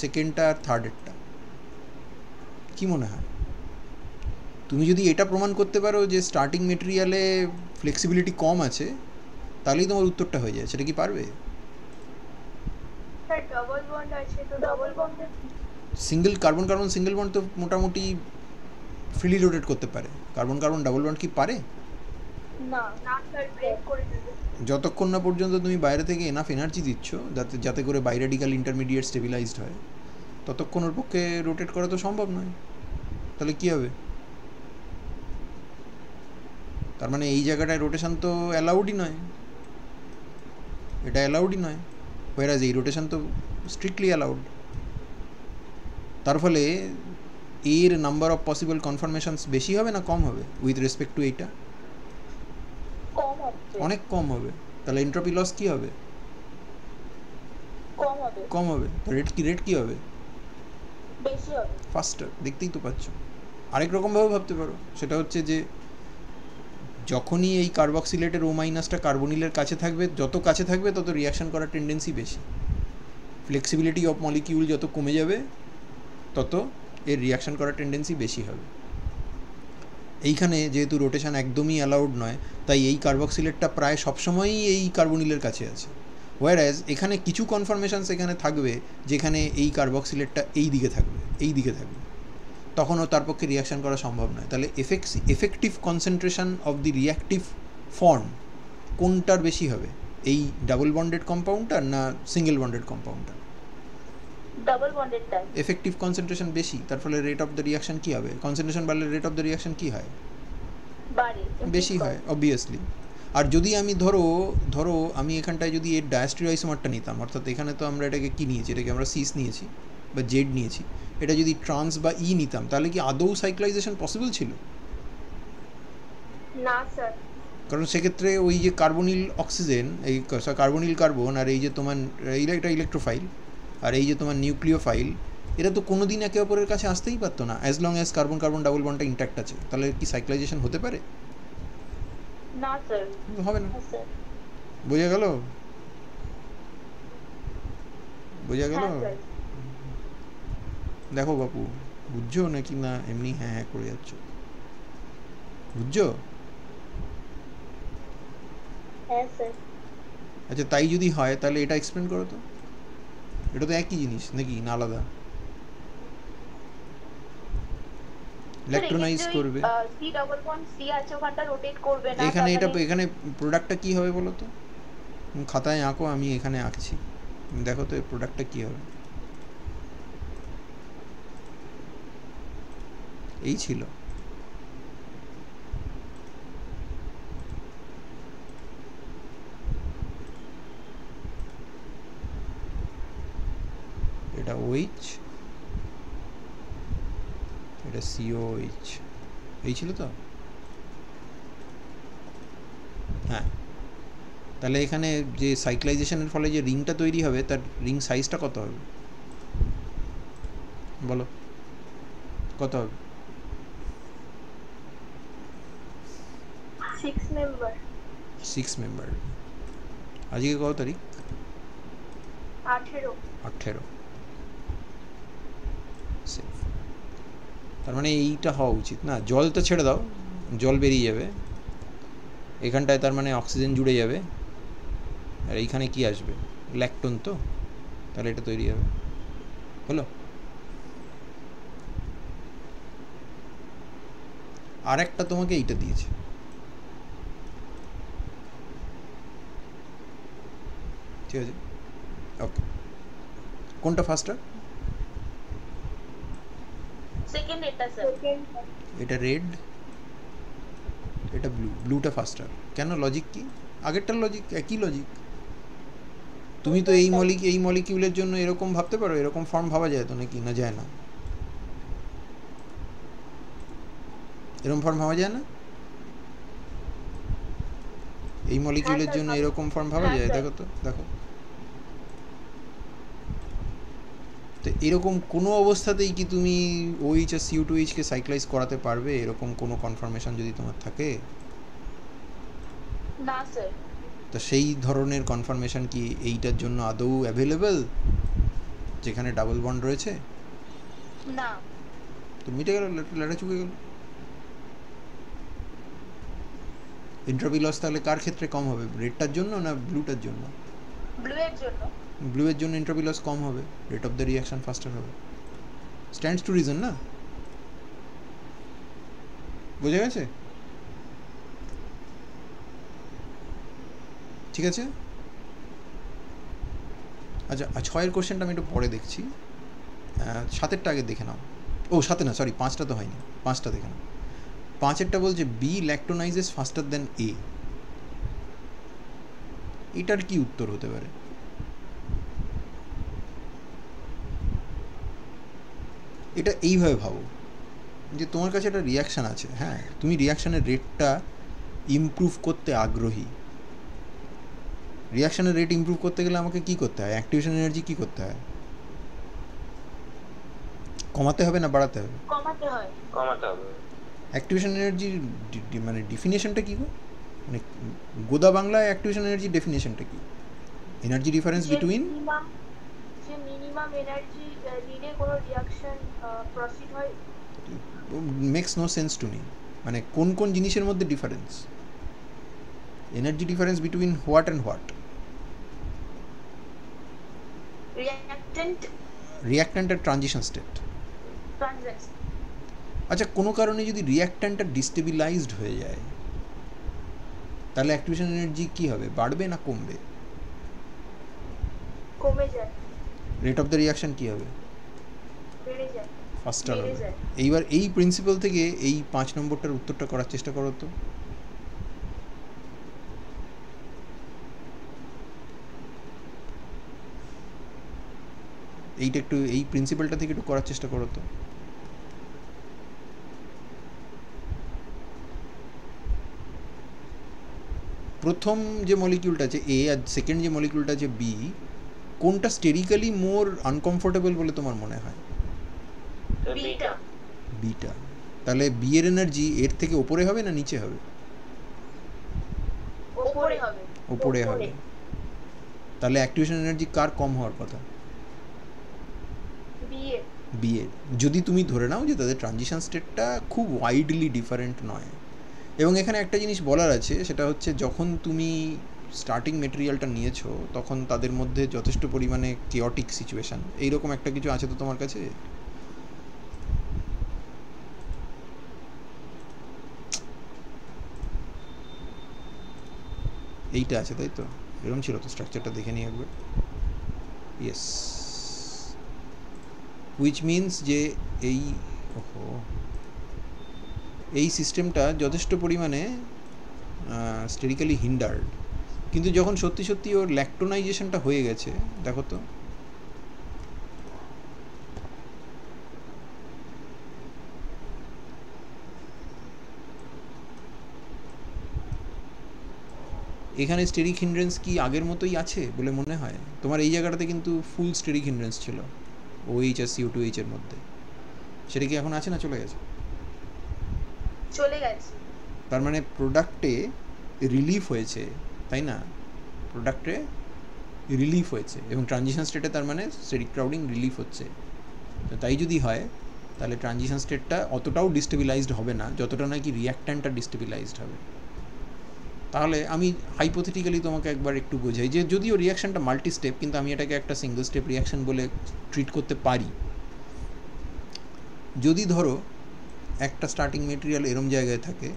সেকেন্ডটা আর থার্ডেরটা, কি মনে হয়? তুমি যদি এটা প্রমাণ করতে পারো যে স্টার্টিং মেটেরিয়ালে ফ্লেক্সিবিলিটি কম আছে, তাহলেই তোমার উত্তরটা হয়ে যায়। সেটা কি পারবে? স্যার ডবল বন্ড আছে, তো ডবল বন্ডে single carbon carbon single bond তো মোটামুটি ফ্রিলি রোটেট করতে পারে, কার্বন কার্বন ডাবল বন্ড কি পারে? না না স্যার, ব্রেক করে দেবে। যতক্ষণ না পর্যন্ত তুমি বাইরে থেকে এনাফ এনার্জি দিচ্ছ যাতে যাতে করে বাইরেডিক্যাল ইন্টারমিডিয়েট স্টেবিলাইজড হয়, ততক্ষণ ওর পক্ষে রোটেট করা তো সম্ভব নয়। তাহলে কী হবে? তার মানে এই জায়গাটায় রোটেশন তো অ্যালাউডই নয়, এটা অ্যালাউডই নয়, হোয়ারাজ এই রোটেশন তো স্ট্রিক্টলি অ্যালাউড। তার ফলে এর নাম্বার অফ পসিবল কনফার্মেশনস বেশি হবে না কম হবে উইথ রেসপেক্ট টু এইটা? কম হবে, অনেক কম হবে। তাহলে এন্ট্রপি লস কী হবে? কম হবে, কম হবে। তো রেট কী হবে? বেশি হবে, ফাস্টার। দেখতেই তো পাচ্ছ। আরেক রকমভাবে ভাবতে পারো, সেটা হচ্ছে যে যখনই এই কার্বক্সিলেটের ও মাইনাসটা কার্বনিলের কাছে থাকবে, যত কাছে থাকবে তত রিয়াকশন করার টেন্ডেন্সি বেশি। ফ্লেক্সিবিলিটি অফ মলিকিউল যত কমে যাবে তত এর রিয়াকশন করার টেন্ডেন্সি বেশি হবে। এইখানে যেহেতু রোটেশন একদমই অ্যালাউড নয়, তাই এই কার্বক্সিলেটটা প্রায় সবসময়ই এই কার্বনিলের কাছে আছে। হোয়ারাজ এখানে কিছু কনফার্মেশনস এখানে থাকবে যেখানে এই কার্বক্সিলেটটা এই দিকে থাকবে, তখনও তার পক্ষে রিয়াকশন করা সম্ভব নয়। তাহলে effective concentration of the reactive form কোনটার বেশি হবে, এই ডাবল বন্ডেড কম্পাউন্ডটার না সিঙ্গেল বন্ডেড কম্পাউন্ডটার? ডাবল বন্ডেডটা এফেক্টিভ কনসেন্ট্রেশন বেশি, তার ফলে রেট অফ দ্য রিয়াকশন কী হবে? কনসেন্ট্রেশন বাড়লে রেট অফ দ্য রিয়াকশন কী হয়? বাড়ে, বেশি হয় অবভিয়াসলি। আর যদি আমি ধরো আমি এখানটায় যদি এর ডায়াস্টেরিওআইসোমারটা নিতাম, অর্থাৎ এখানে তো আমরা এটাকে কী নিয়েছি, এটাকে আমরা সিস নিয়েছি বা জেড নিয়েছি, এটা যদি ট্রান্স বা ই নিতাম তাহলে কি আদৌ সাইক্লাইজেশন পসিবল ছিল? না স্যার, কারণ সেক্ষেত্রে ওই যে কার্বনিল অক্সিজেন, এই কার্বনিল কার্বন, আর এই যে তোমার এটা ইলেকট্রোফাইল, আর এই যে তোমার নিউক্লিওফাইল, এরা তো কোনো দিন একে অপরের কাছে আসতেই পারতো না as long as carbon carbon double বন্ডটা ইন্ট্যাক্ট আছে। তাহলে কি সাইক্লাইজেশন হতে পারে? না স্যার, হবে না। স্যার বোঝা গেল? দেখো বাপু, বুঝছো নাকি না এমনি হ্যাঁ হ্যাঁ করে যাচ্ছ? বুঝছো? হ্যাঁ স্যার। আচ্ছা, তাই যদি হয় তাহলে এটা এক্সপ্লেন করো তো। এটা তো একই জিনিস নাকি না আলাদা? ইলেকট্রোনাইজ করবে সি ডাবল বন্ড সি আছে, ওখানটা রোটেট করবে না। এখানে এখানে প্রোডাক্টটা কি হবে বলো তো? খাতায় আঁকো, আমি এখানে আঁকছি, দেখো তো এই প্রোডাক্টটা কি হবে। এই ছিল, এটা OH, এটা COH, এই ছিল তো? হ্যাঁ, তাহলে এখানে যে সাইক্লাইজেশনের ফলে যে রিংটা তৈরি হবে তার রিং সাইজটা কত হবে বলো? কত হবে? 6 মেম্বার। আজকে কত তারিখ? 18। তার মানে এইটা হওয়া উচিত না। জল তো ছেড়ে দাও, জল বেরিয়ে যাবে এখানটায়, তার মানে অক্সিজেন জুড়ে যাবে, আর এইখানে কি আসবে? ল্যাকটোন তো, তাহলে এটা তৈরি হবে। হলো? আর একটা তোমাকে এইটা দিয়েছে, ঠিক আছে? ওকে, কোনটা ফার্স্টার? সেকেন্ড এটা স্যার। এটা রেড, এটা ব্লুটা ফার্স্টার। কেন? লজিক কি? আগেরটার লজিক একই লজিক। তুমি তো এই মলিকিউলের জন্য এরকম ভাবতে পারো, এরকম ফর্ম ভাবা যায় তো নাকি? না যায় না? এরকম ফর্ম ভাবা যায় না? এই মলিকিউলের স্যার, জন্য ভাবো। এরকম ফর্ম ভাবা হ্যাঁ, যায়? স্যার। দেখো তো, দেখো তো এরকম কোনো অবস্থাতেই কি তুমি OH আর CO2H কে সাইক্লাইজ করাতে পারবে এরকম কোনো কনফার্মেশন যদি তোমার থাকে? না স্যার। তো সেই ধরনের কনফার্মেশন কি এইটার জন্য আদৌ অ্যাভেলেবল যেখানে ডাবল বন্ড রয়েছে? না। তো মিটে গেল, লেটা চুকে গেল। এন্ট্রপি লস তাহলে কার ক্ষেত্রে কম হবে, রেডটার জন্য না ব্লুটার জন্য? ব্লু এর জন্য। ব্লু এর জন্য এন্ট্রপি লস কম হবে, rate of the reaction faster হবে। স্ট্যান্ডস টু রিজন না? বোঝা গেছে? ঠিক আছে। আচ্ছা, 6-এর কোশ্চেনটা আমি একটু পরে দেখছি, 7-এরটা আগে দেখে নাও। ও 7 না, সরি 5টা তো হয়নি, 5টা দেখে নাও। 5-এরটা বলছে বি ল্যাক্টোনাইজেস ফাস্টার দেন এ। এটার কি উত্তর হতে পারে? এটা এইভাবে ভাবো যে তোমার কাছে একটা রিয়াকশান আছে, হ্যাঁ, তুমি রিয়াকশানের রেটটা ইমপ্রুভ করতে আগ্রহী। রিয়াকশানের রেট ইমপ্রুভ করতে গেলে আমাকে কি করতে হয়? অ্যাক্টিভেশন এনার্জি কি করতে হয়? কমাতে হবে না বাড়াতে হবে? কমাতে হয়। কমাতে হবে। অ্যাক্টিভেশন এনার্জির মানে ডিফিনেশনটা কী গো? মানে গোদা বাংলায় অ্যাক্টিভেশন এনার্জির ডেফিনেশনটা কি? এনার্জি ডিফারেন্স বিটুইন যে মিনিমাম এনার্জি নিলে কোনো রিঅ্যাকশন প্রসিড হয়। Makes no sense to me. মানে কোন কোন জিনিসের মধ্যে difference? Energy difference between what and what? Reactant আর ট্রানজিশন স্টেট। আচ্ছা, কোনো কারণে যদি রিঅ্যাক্ট্যান্টটা ডিস্টেবিলাইজড হয়ে যায় তাহলে অ্যাক্টিভেশন এনার্জি কি হবে, বাড়বে না কমবে? কমে যায়। রেট অফ দ্য রিয়াকশন কি হবে? বেড়ে যায়। ফাস্টার বেড়ে হবে। যায়। এইবার এই প্রিন্সিপাল থেকে এই 5 নম্বরটার উত্তরটা করার চেষ্টা করো তো। এইটা একটু, এই প্রিন্সিপালটা থেকে একটু করার চেষ্টা করো তো। প্রথম যে মলিকিউলটা আছে এ আর সেকেন্ড যে মলিকিউলটা আছে বি, কোনটা স্টেরিক্যালি মোর আনকমফোর্টেবল বলে তোমার মনে হয়? বিটা। বিটা। তাহলে বি এর এনার্জি এর থেকে ওপরে হবে না নিচে হবে? উপরে হবে। ওপরে হবে। তাহলে অ্যাক্টিভেশন এনার্জি কার কম হওয়ার কথা? বি এর। যদি তুমি ধরে নাও যে তাদের ট্রানজিশন স্টেটটা খুব ওয়াইডলি ডিফারেন্ট নয়। এবং এখানে একটা জিনিস বলার আছে, সেটা হচ্ছে যখন তুমি স্টার্টিং মেটেরিয়ালটা নিয়েছো তখন তাদের মধ্যে যথেষ্ট পরিমাণে কেওটিক সিচুয়েশান, এইরকম একটা কিছু আছে তো তোমার কাছে? এইটা আছে তাই তো? এরকম ছিল তো স্ট্রাকচারটা, দেখে নিই একবার। ইয়েস, হুইচ মিনস যে এই সিস্টেমটা যথেষ্ট পরিমাণে স্টেরিক্যালি হিন্ডার্ড। কিন্তু যখন সত্যি সত্যি ওর ল্যাক্টোনাইজেশনটা হয়ে গেছে, দেখো তো এখানে স্টেরিক হিন্ড্রেন্স কি আগের মতোই আছে বলে মনে হয় তোমার? এই জায়গাটাতে কিন্তু ফুল স্টেরিক হিন্ড্রেন্স ছিল OH আর CO2H এর মধ্যে, সেটা কি এখন আছে না চলে গেছে? চলে গেছে। তার মানে প্রোডাক্টে রিলিফ হয়েছে, তাই না? প্রোডাক্টে রিলিফ হয়েছে এবং ট্রানজিশন স্টেটে তার মানে স্টেরিক ক্রাউডিং রিলিফ হচ্ছে। তো তাই যদি হয় তাহলে ট্রানজিশন স্টেটটা অতটাও ডিস্টেবিলাইজড হবে না যতটা নাকি রিঅ্যাক্ট্যান্টটা ডিস্টেবিলাইজড হবে। তাহলে আমি হাইপোথেটিক্যালি তোমাকে একবার একটু বোঝাই যে যদিও রিয়াকশানটা মাল্টি স্টেপ, কিন্তু আমি এটাকে একটা সিঙ্গল স্টেপ রিয়াকশান বলে ট্রিট করতে পারি। যদি ধরো একটা স্টার্টিং মেটেরিয়াল এরম জায়গায় থাকে,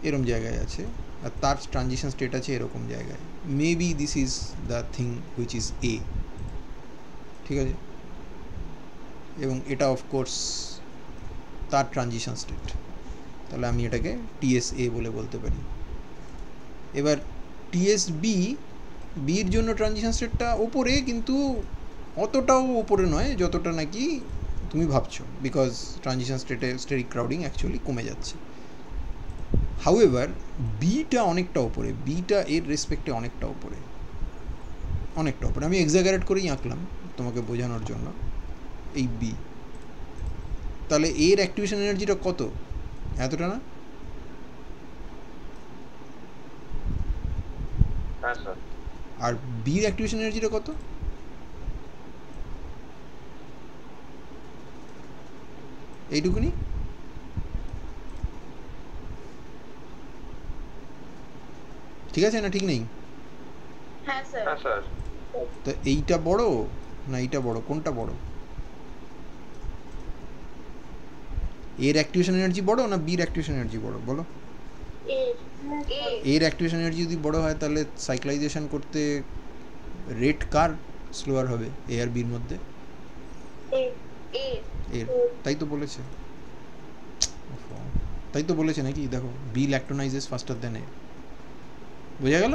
এরম জায়গায় আছে, আর তার ট্রানজিশন স্টেট আছে এরকম জায়গায়, maybe this is the thing which is a, ঠিক আছে? এবং এটা অফকোর্স তার ট্রানজিশন স্টেট, তাহলে আমি এটাকে TSA বলে বলতে পারি। এবার TSB, বির জন্য ট্রানজিশন স্টেটটা ওপরে, কিন্তু অতটাও ওপরে নয় যতটা নাকি তুমি ভাবছো, বিকজ ট্রানজিশন স্টেটে স্টেরিক ক্রাউডিং অ্যাকচুয়ালি কমে যাচ্ছে। হাউএভার বিটা অনেকটা ওপরে, বিটা এর রেসপেক্টে অনেকটা ওপরে, অনেকটা ওপরে। আমি এক্সাগারেট করেই আঁকলাম তোমাকে বোঝানোর জন্য এই বি। তাহলে এর অ্যাক্টিভেশন এনার্জিটা কত? এতটা না? হ্যাঁ স্যার। আর বির অ্যাক্টিভেশন এনার্জিটা কত? এইটুকুনি। ঠিক আছে না ঠিক নেই? হ্যাঁ স্যার। হ্যাঁ স্যার। তো এইটা বড় না এইটা বড়, কোনটা বড়? এর অ্যাক্টিভেশন এনার্জি বড় না বির অ্যাক্টিভেশন এনার্জি বড় বলো? এর অ্যাক্টিভেশন এনার্জি যদি বড় হয় তাহলে সাইক্লাইজেশন করতে রেট কার স্লোয়ার হবে, এ আর বির মধ্যে? এর। তাই তো বলেছে, তাই তো বলেছে নাকি? দেখো, বি ল্যাক্টোনাইজেস ফাস্টার দেন এ। বোঝা গেল?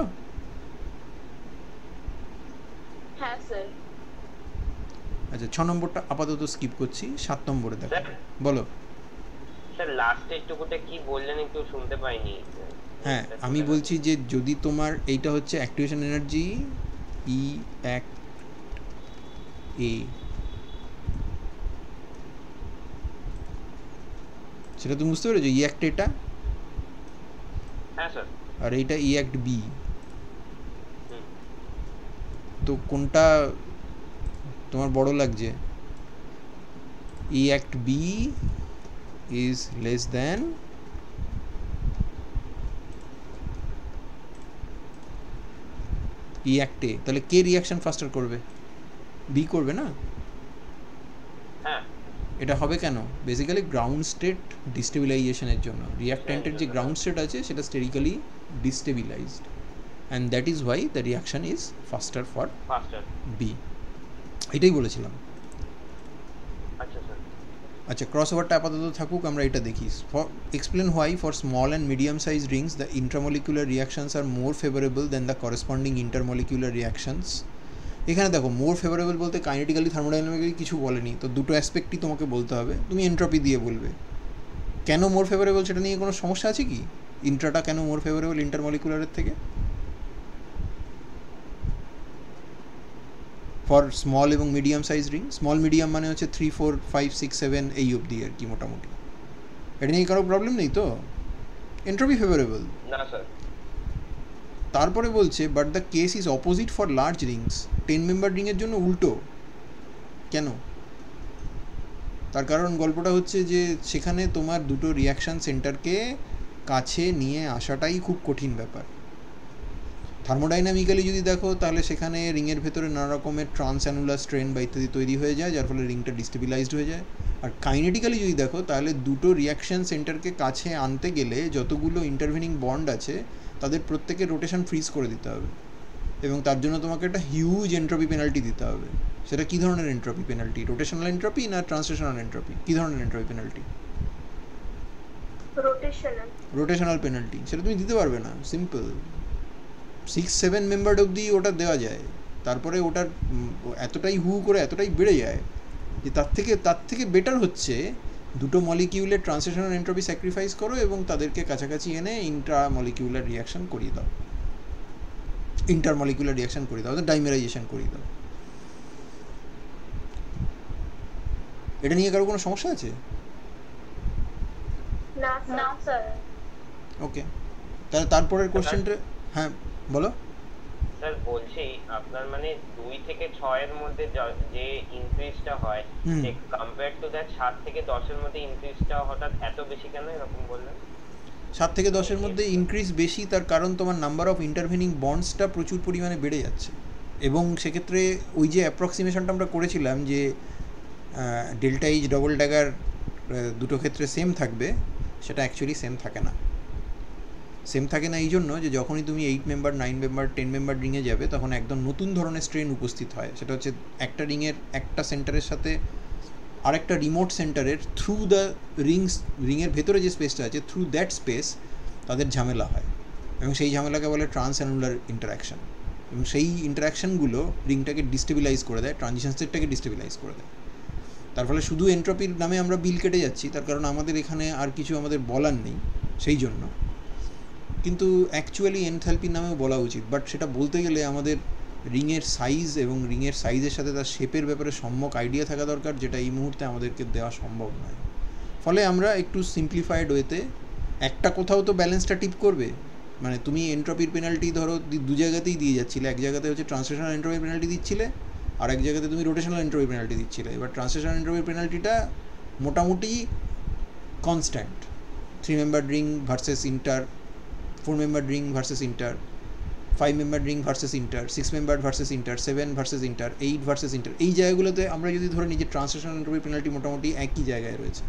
হ্যাঁ স্যার। আচ্ছা 6 নম্বরটা আপাতত স্কিপ করছি, 7 নম্বরে দেখো। স্যার। বলো। স্যার লাস্টে একটুকুতে কি বললেন একটু শুনতে পাইনি। হ্যাঁ আমি বলছি যে যদি তোমার এইটা হচ্ছে অ্যাক্টিভেশন এনার্জি ই অ্যাক্ট এ, সেটা তুমি বুঝতে পেরেছো? ই অ্যাক্ট এটা, হ্যাঁ স্যার। আর এইটা ই অ্যাক্ট বি। তো কোনটা তোমার বড় লাগছে? E act B is less than E act A. তাহলে কে রিয়াকশন ফাস্টার করবে? বি করবে না? হ্যাঁ। এটা হবে কেন? বেসিক্যালি গ্রাউন্ড স্টেট ডিস্টেবিলাইজেশনের জন্য। রিয়াক্ট্যান্টের যে গ্রাউন্ড স্টেট আছে সেটা sterically destabilised, and that is why the reaction is faster for B. এটাই বলেছিলাম। আচ্ছা স্যার। আচ্ছা ক্রস ওভারটা আপাতত থাকুক, আমরা এটা দেখি। For explain why for small and medium size rings the intramolecular reactions are more favourable than the corresponding intermolecular reactions. এখানে দেখো মোর ফেভারেবল বলতে কাইনেটিক্যালি থার্মোডাইনামিক্যালি কিছু বলেনি, তো দুটো অ্যাসপেক্টই তোমাকে বলতে হবে, তুমি এন্ট্রপি দিয়ে বলবে। কেন মোর ফেভারেবল সেটা নিয়ে কোনো সমস্যা আছে কি? ইন্ট্রাটা কেন মোর ফেভারেবল ইন্টারমলিকুলারের থেকে? ফর স্মল এবং medium size ring, small medium মানে হচ্ছে 3, 4, 5, 6, 7 এই অবধি আর কি মোটামুটি। এটা নিয়ে কারো প্রবলেম নেই তো? Entropy favourable. না স্যার। তারপরে বলছে but the case is opposite for large rings. 10 member রিংয়ের জন্য উল্টো। কেন? তার কারণ গল্পটা হচ্ছে যে সেখানে তোমার দুটো রিয়াকশান সেন্টারকে কাছে নিয়ে আসাটাই খুব কঠিন ব্যাপার। থার্মোডাইনামিক্যালি যদি দেখো তাহলে সেখানে রিংয়ের ভেতরে নানা রকমের ট্রান্সঅ্যানুলার স্ট্রেন বা ইত্যাদি তৈরি হয়ে যায়, যার ফলে রিংটা ডিস্টেবিলাইজড হয়ে যায়। আর কাইনেটিক্যালি যদি দেখো তাহলে দুটো রিয়াকশান সেন্টারকে কাছে আনতে গেলে যতগুলো ইন্টারভেনিং বন্ড আছে তাদের প্রত্যেকের রোটেশন ফ্রিজ করে দিতে হবে, এবং তার জন্য তোমাকে একটা হিউজ এন্ট্রপি পেনাল্টি দিতে হবে। সেটা কী ধরনের এন্ট্রপি পেনাল্টি? রোটেশনাল এন্ট্রপি না ট্রান্সলেশনাল এন্ট্রপি? কী ধরনের এন্ট্রপি পেনাল্টি? Rotational penalty. সেটা তুমি দিতে পারবে না, সিম্পল। 6, 7 মেম্বার অবধি ওটা দেওয়া যায়, তারপরে ওটার এতটাই করে এতটাই বেড়ে যায় যে তার থেকে বেটার হচ্ছে দুটো মলিকিউলের ট্রান্সলেশনাল এন্ট্রপি স্যাক্রিফাইস করো এবং তাদেরকে কাছাকাছি এনে ইন্ট্রামলিকিউলার রিয়াকশন করিয়ে দাও, ইন্টারমলিকুলার রিয়াকশন করিয়ে দাও, ডাইমেরাইজেশন করিয়ে দাও। এটা নিয়ে কারো কোনো সমস্যা আছে? না স্যার। ওকে, তাহলে তারপরের কোশ্চেনটা। হ্যাঁ বলো। স্যার বলছি আপনার মানে 2 থেকে 6 এর মধ্যে যে ইনক্রিজটা হয় কম্পেয়ার টু দ্যাট 7 থেকে 10 এর মধ্যে ইনক্রিজটা হঠাৎ এত বেশি কেন এরকম বললেন? 7 থেকে 10 এর মধ্যে ইনক্রিজ বেশি, তার কারণ তোমার নাম্বার অফ ইন্টারভেনিং বন্ডসটা প্রচুর পরিমাণে বেড়ে যাচ্ছে, এবং সেক্ষেত্রে ওই যে অ্যাপ্রক্সিমেশনটা আমরা করেছিলাম যে ডেল্টা এইচ ডবল ড্যাগার দুটো ক্ষেত্রে সেম থাকবে, সেটা অ্যাকচুয়ালি সেম থাকে না। সেম থাকে না এই জন্য যে যখনই তুমি 8 মেম্বার, 9 মেম্বার, 10 মেম্বার রিংয়ে যাবে তখন একদম নতুন ধরনের স্ট্রেন উপস্থিত হয়। সেটা হচ্ছে একটা একটা সেন্টারের সাথে আরেকটা রিমোট সেন্টারের থ্রু দ্য রিংয়ের ভেতরে যে স্পেসটা আছে থ্রু দ্যাট স্পেস তাদের ঝামেলা হয়, এবং সেই ঝামেলাকে বলে ট্রান্সঅ্যানুলার ইন্টারাকশান, এবং সেই ইন্টারাকশানগুলো রিংটাকে ডিস্টেবিলাইজ করে দেয়, ট্রানজিশন স্টেটটাকে ডিস্টেবিলাইজ করে দেয়। তার ফলে শুধু এন্ট্রপির নামে আমরা বিল কেটে যাচ্ছি, তার কারণ আমাদের এখানে আর কিছু আমাদের বলার নেই সেই জন্য। কিন্তু অ্যাকচুয়ালি এনথ্যালপির নামেও বলা উচিত, বাট সেটা বলতে গেলে আমাদের রিংয়ের সাইজ এবং রিংয়ের সাইজের সাথে তার শেপের ব্যাপারে সম্যক আইডিয়া থাকা দরকার, যেটা এই মুহূর্তে আমাদেরকে দেওয়া সম্ভব নয়। ফলে আমরা একটু সিম্পলিফাইড ওয়েতে একটা কোথাও তো ব্যালেন্সটা টিপ করবে, মানে তুমি এন্ট্রপির পেনাল্টি ধরো দু জায়গাতেই দিয়ে যাচ্ছিলে, এক জায়গাতে হচ্ছে ট্রান্সলেশনাল এন্ট্রপির পেনাল্টি দিচ্ছিলে, আর এক জায়গাতে তুমি রোটেশনাল এন্ট্রপির পেনাল্টি দিচ্ছিলে। এবার ট্রান্সলেশনাল এন্ট্রপির পেনাল্টিটা মোটামুটি constant, 3 member ring versus inter, 4 member ring versus inter, 5 member ring versus inter, 6 member versus inter, 7 versus inter, 8 versus inter. এই জায়গাগুলোতে আমরা যদি ধরে নিই যে ট্রান্সলেশনাল এন্ট্রপির পেনাল্টি মোটামুটি একই জায়গায় রয়েছে,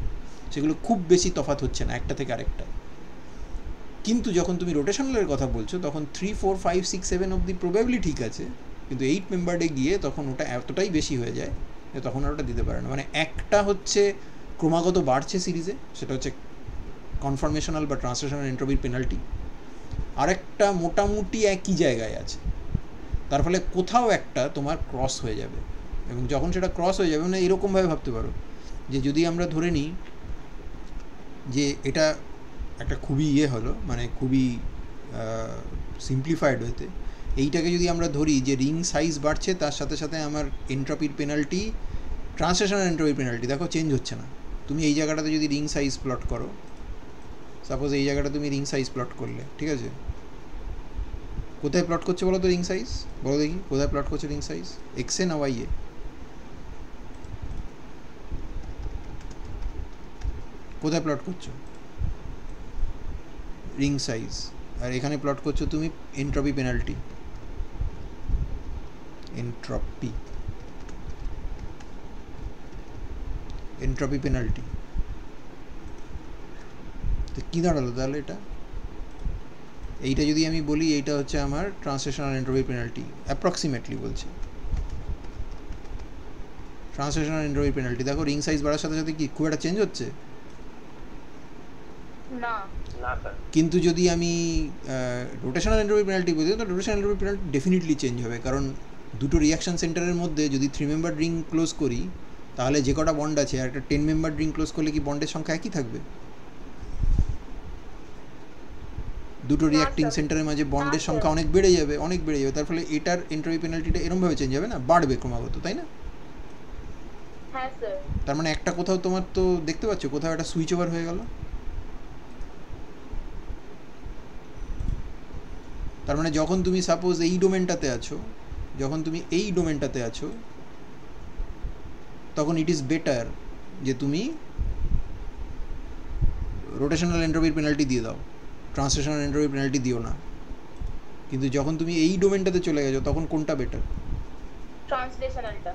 সেগুলো খুব বেশি তফাৎ হচ্ছে না একটা থেকে আরেকটা। কিন্তু যখন তুমি রোটেশনালের কথা বলছো তখন 3, 4, 5, 6, 7 অবধি প্রবাবলি ঠিক আছে, কিন্তু 8 মেম্বারে গিয়ে তখন ওটা এতটাই বেশি হয়ে যায় যে তখন আর ওটা দিতে পারে না। মানে একটা হচ্ছে ক্রমাগত বাড়ছে সিরিজে, সেটা হচ্ছে কনফার্মেশনাল বা ট্রান্সলেশনাল এন্ট্রপির পেনাল্টি, আরেকটা মোটামুটি একই জায়গায় আছে। তার ফলে কোথাও একটা তোমার ক্রস হয়ে যাবে, এবং যখন সেটা ক্রস হয়ে যাবে মানে এরকমভাবে ভাবতে পারো যে যদি আমরা ধরে নিই যে এটা একটা খুবই হলো, মানে খুবই সিম্পলিফাইড হতে, এইটাকে যদি আমরা ধরি যে রিং সাইজ বাড়ছে তার সাথে সাথে আমার এন্ট্রপির পেনাল্টি, ট্রান্সলেশনাল এন্ট্রপির পেনাল্টি দেখো চেঞ্জ হচ্ছে না। তুমি এই জায়গাটাতে যদি রিং সাইজ প্লট করো, সাপোজ এই জায়গাটা তুমি রিং সাইজ প্লট করলে, ঠিক আছে, কোথায় প্লট করছে বলো তো রিং সাইজ, বলো দেখি কোথায় প্লট করছে রিং সাইজ, এক্সে না ওয়াইয়ে? কোথায় প্লট করছো রিং সাইজ, আর এখানে প্লট করছো তুমি এন্ট্রপি পেনাল্টি, এন্ট্রপি পেনাল্টি। তো কী দাঁড়ালো তাহলে এটা? এইটা যদি আমি বলি এইটা হচ্ছে আমার ট্রান্সলেশনাল এন্ট্রপি পেনাল্টি, অ্যাপ্রক্সিমেটলি বলছি ট্রান্সলেশনাল এন্ট্রপি পেনাল্টি। দেখো রিং সাইজ বাড়ার সাথে সাথে কি খুব একটা চেঞ্জ হচ্ছে না। কিন্তু যদি আমি রোটেশনাল এন্ট্রপি পেনাল্টি বলি, তো rotational entropy penalty definitely change হবে, কারণ দুটো রিয়াকশন সেন্টারের মধ্যে যদি 3 মেম্বার রিং ক্লোজ করি তাহলে যে কটা বন্ড আছে, আর একটা 10 মেম্বার রিং ক্লোজ করলে কি বন্ডের সংখ্যা একই থাকবে? দুটো রিয়াক্টিং সেন্টারের মাঝে বন্ডের সংখ্যা অনেক বেড়ে যাবে, অনেক বেড়ে যাবে। তার ফলে এটার এন্ট্রপি পেনাল্টিটা এরমভাবে চেঞ্জ হবে না, বাড়বে ক্রমাগত, তাই না? হ্যাঁ স্যার। তার মানে একটা কোথাও তোমার তো দেখতে পাচ্ছ কোথাও একটা সুইচ ওভার হয়ে গেল। তার মানে যখন তুমি সাপোজ এই ডোমেনটাতে আছো, যখন তুমি এই ডোমেনটাতে আছো, তখন ইট ইজ বেটার যে তুমি রোটেশনাল এন্ট্রপির পেনাল্টি দিয়ে দাও, ট্রান্সলেশনাল এন্ট্রপির পেনাল্টি দিও না। কিন্তু যখন তুমি এই ডোমেনটাতে চলে গেছো তখন কোনটা বেটার? ট্রান্সলেশনালটা।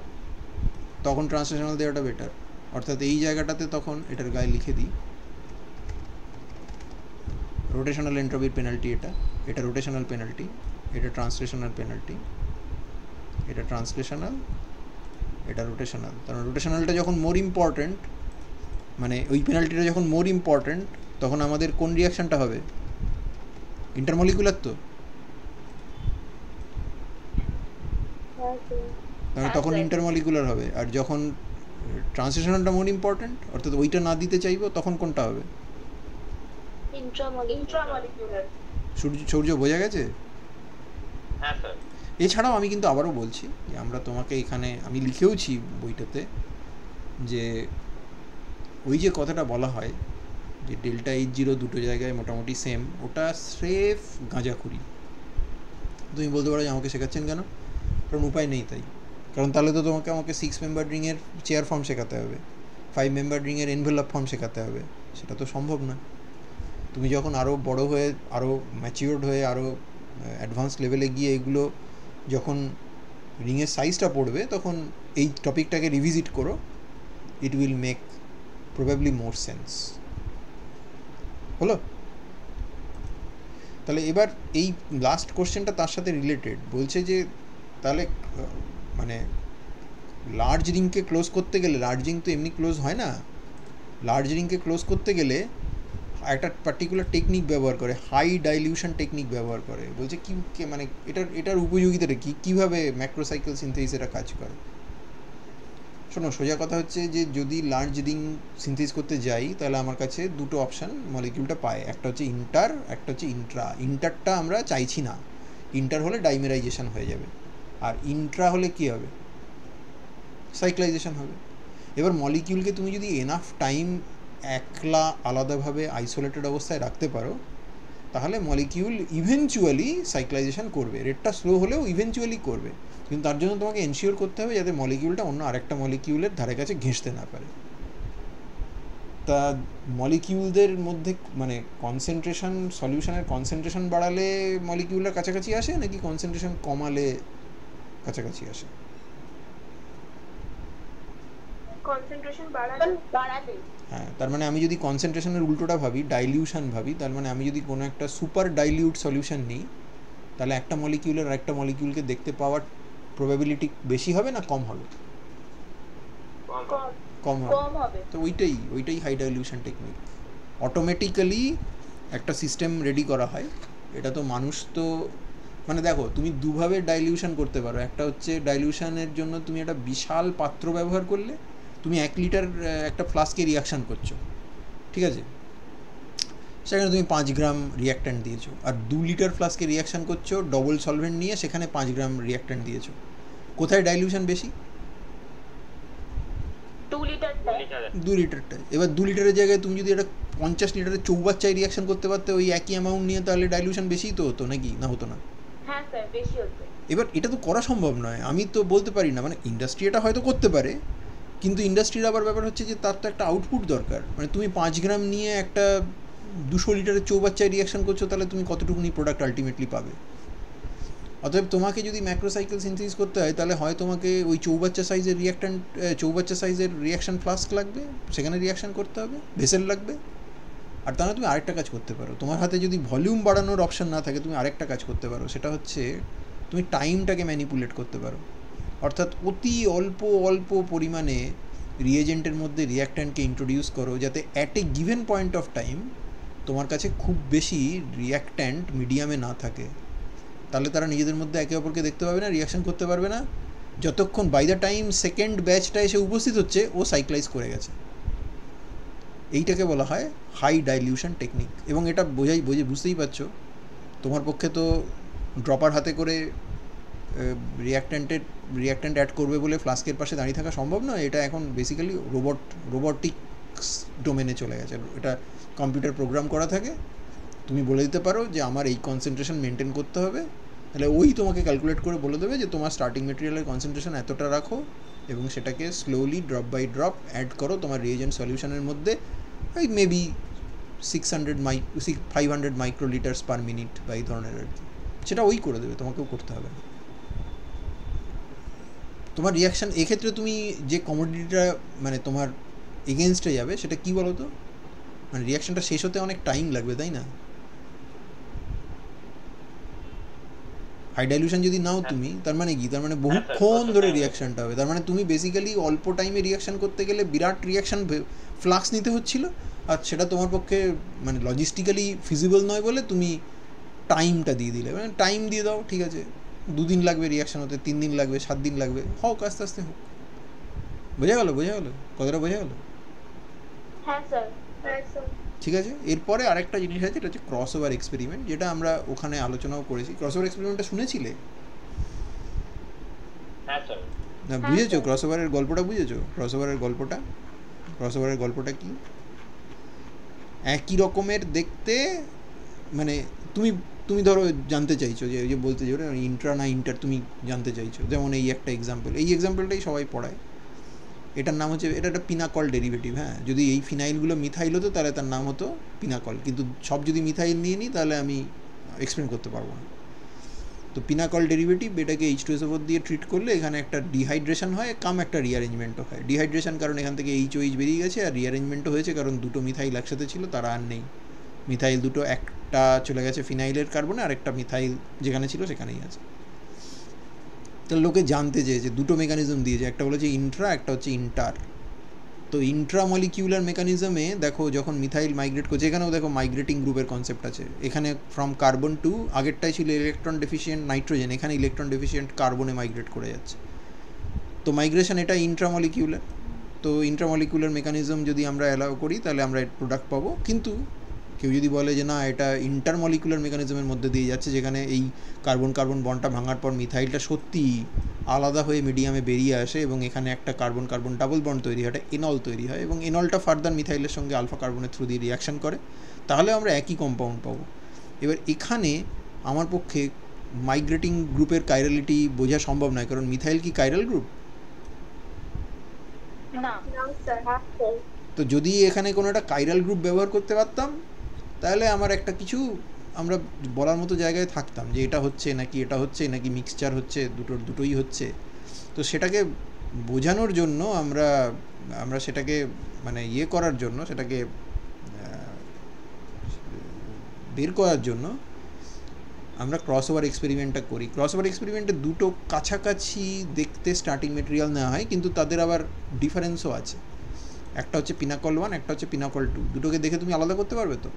তখন ট্রান্সলেশনাল দেওয়াটা বেটার। অর্থাৎ এই জায়গাটাতে তখন এটার গায়ে লিখে দিই রোটেশনাল এন্ট্রপির পেনাল্টি, এটা রোটেশনাল পেনাল্টি, এটা ট্রান্সলেশনাল পেনাল্টি, এটা ট্রান্সলেশনাল, এটা রোটেশনাল। কারণ রোটেশনালটা যখন মোর ইম্পর্ট্যান্ট, মানে ওই পেনাল্টিটা যখন মোর ইম্পর্ট্যান্ট, তখন আমাদের কোন রিয়াকশানটা হবে? ইন্টারমলিকুলার তো, মানে তখন ইন্টারমলিকুলার হবে। আর যখন ট্রান্সলেশনালটা মোর ইম্পর্ট্যান্ট, অর্থাৎ ওইটা না দিতে চাইবো, তখন কোনটা হবে? ইন্ট্রামলিকুলার। সূর্য বোঝা গেছে? হ্যাঁ স্যার। এছাড়াও আমি কিন্তু আবারও বলছি যে আমরা তোমাকে এখানে, আমি লিখেওছি বইটাতে, যে ওই যে কথাটা বলা হয় যে ডেল্টা H0 দুটো জায়গায় মোটামুটি সেম, ওটা স্রেফ গাঁজাখুরি। তুমি বলতে পারো যে আমাকে শেখাচ্ছেন কেন? কারণ উপায় নেই তাই। কারণ তাহলে তো তোমাকে আমাকে 6 মেম্বার রিংয়ের চেয়ার ফর্ম শেখাতে হবে, 5 মেম্বার রিংয়ের এনভেলপ ফর্ম শেখাতে হবে, সেটা তো সম্ভব না। তুমি যখন আরও বড় হয়ে, আরও ম্যাচিওর্ড হয়ে, আরও অ্যাডভান্স লেভেলে গিয়ে এগুলো যখন রিংয়ের সাইজটা পড়বে, তখন এই টপিকটাকে রিভিজিট করো, it will make probably more sense. হলো? তাহলে এবার এই লাস্ট কোশ্চেনটা তার সাথে রিলেটেড, বলছে যে তাহলে মানে লার্জ রিংকে ক্লোজ করতে গেলে, লার্জ রিং তো এমনি ক্লোজ হয় না, লার্জ রিংকে ক্লোজ করতে গেলে একটা পার্টিকুলার টেকনিক ব্যবহার করে, হাই ডাইলিউশন টেকনিক ব্যবহার করে। বলছে কি, মানে এটার উপযোগিতাটা কী, কীভাবে ম্যাক্রোসাইকেল সিনথেসিস এটা কাজ করে। শোনো, সোজা কথা হচ্ছে যে যদি লার্জ রিং সিনথেসিস করতে যাই তাহলে আমার কাছে দুটো অপশান মলিকিউলটা পায়, একটা হচ্ছে ইন্টার, একটা হচ্ছে ইন্ট্রা। ইন্টারটা আমরা চাইছি না, ইন্টার হলে ডাইমেরাইজেশন হয়ে যাবে, আর ইন্ট্রা হলে কী হবে, সাইক্লাইজেশন হবে। এবার মলিকিউলকে তুমি যদি এনাফ টাইম একলা আলাদাভাবে আইসোলেটেড অবস্থায় রাখতে পারো তাহলে মলিকিউল ইভেনচুয়ালি সাইক্লাইজেশন করবে, রেটটা স্লো হলেও ইভেনচুয়ালি করবে, কিন্তু তার জন্য তোমাকে এনশিওর করতে হবে যাতে মলিকিউলটা অন্য আরেকটা মলিকিউলের ধারে কাছে ঘেঁষতে না পারে। তা মলিকিউলদের মধ্যে মানে কনসেন্ট্রেশন, সলিউশনের কনসেন্ট্রেশন বাড়ালে মলিকিউলরা কাছাকাছি আসে নাকি কনসেন্ট্রেশন কমালে কাছাকাছি আসে? কনসেন্ট্রেশন বাড়ালে। হ্যাঁ, তার মানে আমি যদি কনসেন্ট্রেশনের উল্টোটা ভাবি, ডাইলিউশন ভাবি, তার মানে আমি যদি কোনো একটা সুপার ডাইলিউট সলিউশন নিই তাহলে একটা মলিকিউলের আর একটা মলিকিউলকে দেখতে পাওয়ার প্রবাবিলিটি বেশি হবে না কম হবে? কম হবে। তো ওইটাই হাই ডাইলিউশন টেকনিক। অটোমেটিক্যালি একটা সিস্টেম রেডি করা হয়। এটা তো মানুষ তো মানে দেখো, তুমি দুভাবে ডাইলিউশন করতে পারো। একটা হচ্ছে ডাইলিউশনের জন্য তুমি একটা বিশাল পাত্র ব্যবহার করলে, তুমি 1 লিটার একটা ফ্লাস্কে রিয়াকশান করছো, ঠিক আছে, সেখানে তুমি 5 গ্রাম রিয়াক্ট্যান্ট দিয়েছো, আর 2 লিটার ফ্লাস্কে রিয়াকশান করছো ডবল সলভেন্ট নিয়ে, সেখানে 5 গ্রাম রিয়াক্ট্যান্ট দিয়েছো। কোথায় ডাইলিউশন বেশি? 2 লিটারটায়। এবার 2 লিটারের জায়গায় তুমি যদি একটা 50 লিটারের চৌবাচ্চায় রিয়াকশান করতে পারতে ওই একই অ্যামাউন্ট নিয়ে, তাহলে ডাইলিউশন বেশিই তো হতো নাকি, না হতো না? হ্যাঁ স্যার, বেশি হতো। এবার এটা তো করা সম্ভব নয়, আমি তো বলতে পারি না, মানে ইন্ডাস্ট্রি এটা হয়তো করতে পারে, কিন্তু ইন্ডাস্ট্রির আবার ব্যাপার হচ্ছে যে তার তো একটা আউটপুট দরকার। মানে তুমি 5 গ্রাম নিয়ে একটা 200 লিটারের চৌবাচ্চায় রিয়াকশান করছো, তাহলে তুমি কতটুকুনি প্রোডাক্ট আলটিমেটলি পাবে? অতএব তোমাকে যদি ম্যাক্রোসাইকেল সিনথেসিস করতে হয় তাহলে হয় তোমাকে ওই চৌবাচ্চা সাইজের রিয়াকশান ফ্লাস্ক লাগবে, সেখানে রিয়াকশান করতে হবে, ভেসেল লাগবে। আর তাহলে তুমি আরেকটা কাজ করতে পারো, তোমার হাতে যদি ভলিউম বাড়ানোর অপশান না থাকে তুমি আরেকটা কাজ করতে পারো, সেটা হচ্ছে তুমি টাইমটাকে ম্যানিপুলেট করতে পারো। অর্থাৎ অতি অল্প পরিমাণে রিয়েজেন্টের মধ্যে রিয়াক্ট্যান্টকে ইন্ট্রোডিউস করো, যাতে at a given point of time তোমার কাছে খুব বেশি রিয়াক্ট্যান্ট মিডিয়ামে না থাকে। তাহলে তারা নিজেদের মধ্যে একে অপরকে দেখতে পাবে না, রিয়াকশান করতে পারবে না, যতক্ষণ বাই দ্য টাইম সেকেন্ড ব্যাচটা এসে উপস্থিত হচ্ছে ও সাইক্লাইজ করে গেছে। এইটাকে বলা হয় হাই ডাইলিউশন টেকনিক। এবং এটা বুঝতেই পারছো, তোমার পক্ষে তো ড্রপার হাতে করে রিয়াক্ট্যান্ট অ্যাড করবে বলে ফ্লাস্কের পাশে দাঁড়িয়ে থাকা সম্ভব নয়। এটা এখন বেসিক্যালি রোবটিক্স ডোমেনে চলে গেছে। এটা কম্পিউটার প্রোগ্রাম করা থাকে, তুমি বলে দিতে পারো যে আমার এই কনসেন্ট্রেশন মেনটেন করতে হবে, তাহলে ওই তোমাকে ক্যালকুলেট করে বলে দেবে যে তোমার স্টার্টিং মেটেরিয়ালের কনসেন্ট্রেশন এতটা রাখো এবং সেটাকে slowly drop by drop add করো তোমার রিয়েজেন্ট সলিউশনের মধ্যে, ওই মেবি 500 মাইক্রোলিটার্স পার মিনিট বা এই ধরনের আর কি। সেটা ওই করে দেবে, তোমাকেও করতে হবে না। তোমার রিয়াকশান এক্ষেত্রে তুমি যে কমোডিটিটা মানে তোমার এগেনস্টে যাবে সেটা কী বলো তো, মানে রিয়াকশানটা শেষ হতে অনেক টাইম লাগবে, তাই না? হাই ডাইলিউশন যদি নাও তুমি, তার মানে কি, তার মানে বহুক্ষণ ধরে রিয়াকশানটা হবে। তার মানে তুমি বেসিক্যালি অল্প টাইমে রিয়াকশান করতে গেলে বিরাট রিয়াকশান ফ্লাক্স নিতে হচ্ছিল, আর সেটা তোমার পক্ষে মানে লজিস্টিক্যালি ফিজিবল নয় বলে তুমি টাইমটা দিয়ে দিলে। মানে টাইম দিয়ে দাও, ঠিক আছে, 2 দিন লাগবে রিয়াকশান হতে, 3 দিন লাগবে, 7 দিন লাগবে, হোক আস্তে আস্তে হোক। বোঝা গেল কথাটা বোঝা গেল? হ্যাঁ স্যার। ঠিক আছে। এরপরে আরেকটা জিনিস আছে, এটা হচ্ছে ক্রস ওভার এক্সপেরিমেন্ট, যেটা আমরা ওখানে আলোচনাও করেছি। ক্রস ওভার এক্সপেরিমেন্টটা শুনেছিলে? হ্যাঁ স্যার। না, বুঝেছো ক্রস ওভারের গল্পটা? বুঝেছো ক্রস ওভারের গল্পটা কি? একই রকমের দেখতে, মানে তুমি ধরো জানতে চাইছো যে বলতে চাইছো ইন্ট্রা না ইন্টার, তুমি জানতে চাইছো। যেমন এই একটা এক্সাম্পলটাই সবাই পড়ায়। এটার নাম হচ্ছে, এটা একটা পিনাকল ডেরিভেটিভ। হ্যাঁ, যদি এই ফিনাইলগুলো মিথাইল হতো তাহলে তার নাম হতো পিনাকল, কিন্তু সব যদি মিথাইল নিয়ে নিই তাহলে আমি এক্সপ্লেন করতে পারবো না। তো পিনাকল ডেরিভেটিভ, এটাকে H2SO4 দিয়ে ট্রিট করলে এখানে একটা ডিহাইড্রেশন হয়, একটা রিঅ্যারেঞ্জমেন্টও হয়। ডিহাইড্রেশন কারণ এখান থেকে HOH বেরিয়ে গেছে, আর রিঅ্যারেঞ্জমেন্টও হয়েছে কারণ দুটো মিথাইল একসাথে ছিল, তারা আর নেই। মিথাইল দুটো, একটা চলে গেছে ফিনাইলের কার্বনে, আর একটা মিথাইল যেখানে ছিল সেখানেই আছে। তাহলে লোকে জানতে চেয়েছে, দুটো মেকানিজম দিয়েছে, একটা হচ্ছে ইন্ট্রা, একটা হচ্ছে ইন্টার। তো ইন্ট্রামলিকিউলার মেকানিজমে দেখো, যখন মিথাইল মাইগ্রেট করছে, এখানেও দেখো মাইগ্রেটিং গ্রুপের কনসেপ্ট আছে। এখানে ফ্রম কার্বন টু, আগেরটাই ছিল ইলেকট্রন ডেফিসিয়েন্ট নাইট্রোজেন, এখানে ইলেকট্রন ডেফিসিয়েন্ট কার্বনে মাইগ্রেট করে যাচ্ছে। তো মাইগ্রেশন এটা ইন্ট্রামলিকিউলার, তো ইন্ট্রামলিকিউলার মেকানিজম যদি আমরা অ্যালাউ করি তাহলে আমরা প্রোডাক্ট পাবো। কিন্তু কেউ যদি বলে যে না এটা ইন্টারমলিকুলার মেকানিজমের মধ্যে দিয়ে যাচ্ছে, যেখানে এই কার্বন কার্বন বন্ডটা ভাঙার পর মিথাইলটা সত্যি আলাদা হয়ে মিডিয়ামে বেরিয়ে আসে এবং এখানে একটা কার্বন কার্বন ডাবল বন্ড তৈরি হয়, একটা এনল তৈরি হয় এবং এনলটা ফার্দার মিথাইলের সঙ্গে আলফা কার্বনের থ্রু দিয়ে রিয়াকশন করে, তাহলে আমরা একই কম্পাউন্ড পাবো। এবার এখানে আমার পক্ষে মাইগ্রেটিং গ্রুপের কাইরালিটি বোঝা সম্ভব নয়, কারণ মিথাইল কি কাইরাল গ্রুপ? না তো যদি এখানে কোনো একটা কাইরাল গ্রুপ ব্যবহার করতে পারতাম তাহলে আমার একটা কিছু আমরা বলার মতো জায়গায় থাকতাম যে এটা হচ্ছে নাকি এটা হচ্ছে নাকি মিক্সচার হচ্ছে, দুটোই হচ্ছে। তো সেটাকে বোঝানোর জন্য আমরা সেটাকে মানে ইয়ে করার জন্য, সেটাকে বের করার জন্য আমরা ক্রস ওভার এক্সপেরিমেন্টটা করি। ক্রস ওভার এক্সপেরিমেন্টে দুটো কাছাকাছি দেখতে স্টার্টিং মেটেরিয়াল নেওয়া হয়, কিন্তু তাদের আবার ডিফারেন্সও আছে। একটা হচ্ছে পিনাকল 1, একটা হচ্ছে পিনাকল 2। দুটোকে দেখে তুমি আলাদা করতে পারবে তো?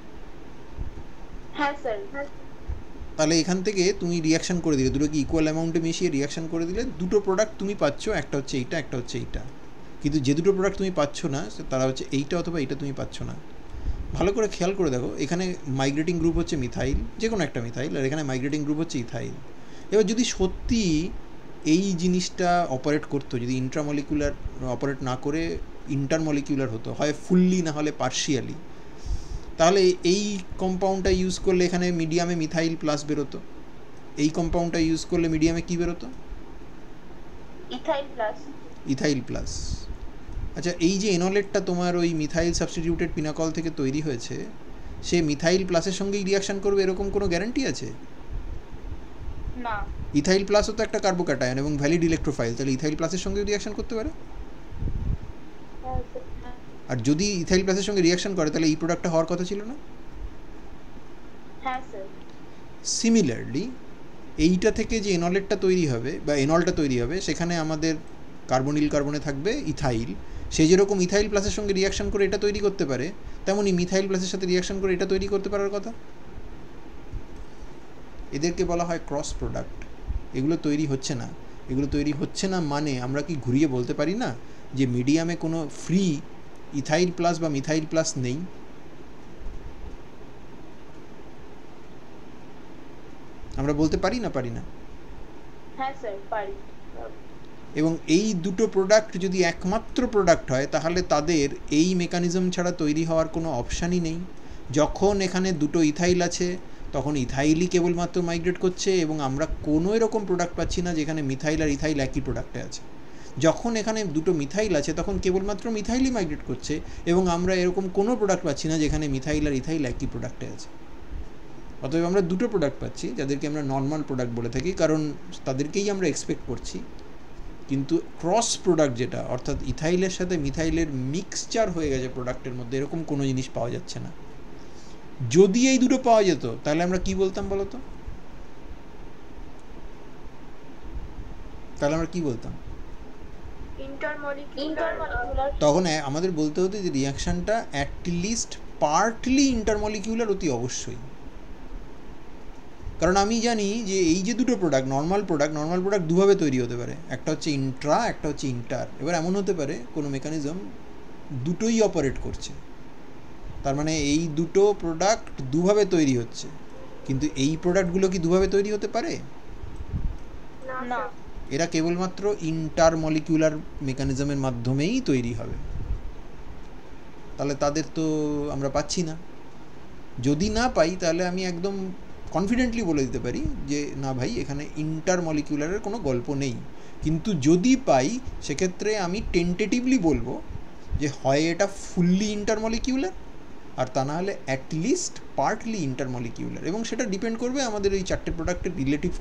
হ্যাঁ স্যার। তাহলে এখান থেকে তুমি রিয়াকশন করে দিলে, দুটোকে ইকুয়াল অ্যামাউন্টে মিশিয়ে রিয়াকশন করে দিলে দুটো প্রোডাক্ট তুমি পাচ্ছ, একটা হচ্ছে এইটা, একটা হচ্ছে এইটা। কিন্তু যে দুটো প্রোডাক্ট তুমি পাচ্ছ না তারা হচ্ছে এইটা অথবা এইটা তুমি পাচ্ছ না। ভালো করে খেয়াল করে দেখো, এখানে মাইগ্রেটিং গ্রুপ হচ্ছে মিথাইল, যে কোনো একটা মিথাইল, আর এখানে মাইগ্রেটিং গ্রুপ হচ্ছে ইথাইল। এবার যদি সত্যি এই জিনিসটা অপারেট করতো, যদি ইন্ট্রামলিকুলার অপারেট না করে ইন্টারমলিকুলার হতো, হয় ফুললি না হলে পার্শিয়ালি, তাহলে এই কম্পাউন্ডটা ইউজ করলে এখানে মিডিয়ামে মিথাইল প্লাস বেরোতো, এই কম্পাউন্ডটা ইউজ করলে মিডিয়ামে কী বেরোতো? Ethyl plus. আচ্ছা, এই যে এনলেটটা তোমার ওই মিথাইল সাবস্টিটিউটেড পিনাকল থেকে তৈরি হয়েছে, সে মিথাইল প্লাসের সঙ্গেই রিয়াকশন করবে এরকম কোনো গ্যারান্টি আছে? না। ইথাইল প্লাসও তো একটা কার্বোক্যাটায়ন এবং ভ্যালিড ইলেকট্রোফাইল, তাহলে ইথাইল প্লাসের সঙ্গে রিয়াকশন করতে পারে। আর যদি ইথাইল প্লাসের সঙ্গে রিয়াকশন করে তাহলে এই প্রোডাক্টটা হওয়ার কথা ছিল না? হ্যাঁ স্যার। সিমিলারলি এইটা থেকে যে এনলেটটা তৈরি হবে বা এনলটা তৈরি হবে, সেখানে আমাদের কার্বনিল কার্বনে থাকবে ইথাইল। সে যেরকম ইথাইল প্লাসের সঙ্গে রিয়াকশন করে এটা তৈরি করতে পারে, তেমনই মিথাইল প্লাসের সাথে রিয়াকশন করে এটা তৈরি করতে পারার কথা। এদেরকে বলা হয় ক্রস প্রোডাক্ট। এগুলো তৈরি হচ্ছে না। এগুলো তৈরি হচ্ছে না মানে আমরা কি ঘুরিয়ে বলতে পারি না যে মিডিয়ামে কোনো ফ্রি ইথাইল প্লাস বা মিথাইল প্লাস নেই? আমরা বলতে পারি না? পারি না? হ্যাঁ স্যার পারি। এবং এই দুটো প্রোডাক্ট যদি একমাত্র প্রোডাক্ট হয় তাহলে তাদের এই মেকানিজম ছাড়া তৈরি হওয়ার কোনো অপশানই নেই। যখন এখানে দুটো ইথাইল আছে তখন ইথাইলই কেবলমাত্র মাইগ্রেট করছে এবং আমরা কোনো এরকম প্রোডাক্ট পাচ্ছি না যেখানে মিথাইল আর ইথাইল একই প্রোডাক্টে আছে। যখন এখানে দুটো মিথাইল আছে তখন কেবলমাত্র মিথাইলই মাইগ্রেট করছে এবং আমরা এরকম কোনো প্রোডাক্ট পাচ্ছি না যেখানে মিথাইল আর ইথাইল একই প্রোডাক্টে আছে। অতএব আমরা দুটো প্রোডাক্ট পাচ্ছি যাদেরকে আমরা নর্মাল প্রোডাক্ট বলে থাকি, কারণ তাদেরকেই আমরা এক্সপেক্ট করছি। কিন্তু ক্রস প্রোডাক্ট যেটা, অর্থাৎ ইথাইলের সাথে মিথাইলের মিক্সচার হয়ে গেছে প্রোডাক্টের মধ্যে, এরকম কোনো জিনিস পাওয়া যাচ্ছে না। যদি এই দুটো পাওয়া যেত তাহলে আমরা কি বলতাম বলো তো? তাহলে আমরা কি বলতাম? তখন আমাদের বলতে হতো যে রিয়াকশনটা অ্যাটলিস্ট পার্টলি ইন্টারমলিকিউলার অতি অবশ্যই। কারণ আমি জানি যে এই যে দুটো প্রোডাক্ট, নর্মাল প্রোডাক্ট দুভাবে তৈরি হতে পারে, একটা হচ্ছে ইন্ট্রা, একটা হচ্ছে ইন্টার। এবার এমন হতে পারে কোনো মেকানিজম দুটোই অপারেট করছে, তার মানে এই দুটো প্রোডাক্ট দুভাবে তৈরি হচ্ছে, কিন্তু এই প্রোডাক্টগুলো কি দুভাবে তৈরি হতে পারে? না। এরা কেবলমাত্র ইন্টারমলিকিউলার মেকানিজমের মাধ্যমেই তৈরি হবে। তাহলে তাদের তো আমরা পাচ্ছি না। যদি না পাই তাহলে আমি একদম কনফিডেন্টলি বলে দিতে পারি যে না ভাই, এখানে ইন্টারমলিকিউলারের কোনো গল্প নেই। কিন্তু যদি পাই সেক্ষেত্রে আমি টেন্টেটিভলি বলবো যে হয় এটা ফুললি ইন্টারমলিকিউলার, আর তা না হলে অ্যাটলিস্ট পার্টলি ইন্টারমলিকিউলার। এবং সেটা ডিপেন্ড করবে আমাদের এই চারটে প্রোডাক্টের রিলেটিভ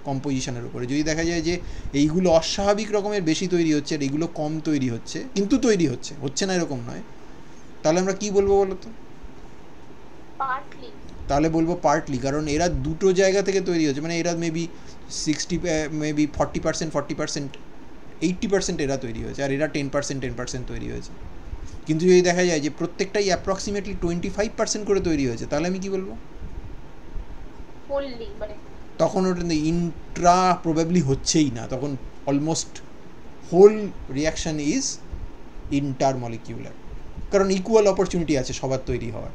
কম্পোজিশনের উপরে। যদি দেখা যায় যে এইগুলো অস্বাভাবিক রকমের বেশি তৈরি হচ্ছে আর এইগুলো কম তৈরি হচ্ছে, কিন্তু তৈরি হচ্ছে না এরকম নয়, তাহলে আমরা কি বলবো বলো তো? পার্টলি। তাহলে বলবো পার্টলি, কারণ এরা দুটো জায়গা থেকে তৈরি হচ্ছে। মানে এরা মেবি 40%, 80% এরা তৈরি হয়েছে, আর এরা 10% তৈরি হয়েছে। কিন্তু যদি দেখা যায় যে প্রত্যেকটাই অ্যাপ্রক্সিমেটলি 25% করে তৈরি হয়েছে, তাহলে আমি কি বলবো? তখন ওটা ইন্ট্রা প্রবাবলি হচ্ছেই না, তখন অলমোস্ট হোল রিয়াকশন ইজ ইন্টারমলিকিউলার, কারণ ইকুয়াল অপরচুনিটি আছে সবার তৈরি হওয়ার,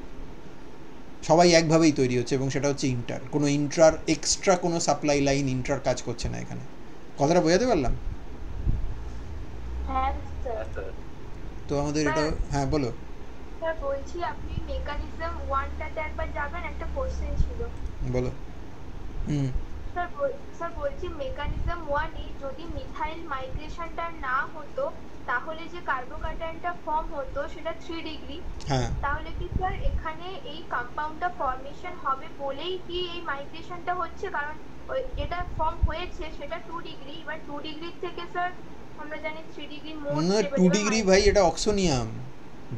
সবাই একভাবেই তৈরি হচ্ছে, এবং সেটা হচ্ছে ইন্টার, কোনো ইন্ট্রার এক্সট্রা কোনো সাপ্লাই লাইন ইন্ট্রার কাজ করছে না এখানে। কথাটা বোঝাতে পারলাম? হ্যাঁ স্যার। তো আমাদের এটা, হ্যাঁ বলো। স্যার বলছি আপনি মেকানিজম 1টাতে একবার যাবেন, একটা কোশ্চেন ছিল। বলো। স্যার বলছি মেকানিজম 1 এ যদি মিথাইল মাইগ্রেশনটা না হতো তাহলে যে কার্বোক্যাটায়নটা ফর্ম হতো সেটা 3 ডিগ্রি। হ্যাঁ, তাহলে কি স্যার এখানে এই কম্পাউন্ডটা ফর্মেশন হবে বলেই কি এই মাইগ্রেশনটা হচ্ছে? কারণ ওই যেটা ফর্ম হয়েছে সেটা 2 ডিগ্রি, এবার 2 ডিগ্রি থেকে স্যার আমরা জানি 3 ডিগ্রি মোর না স্টেবল। 2 ডিগ্রি ভাই, এটা oxonium,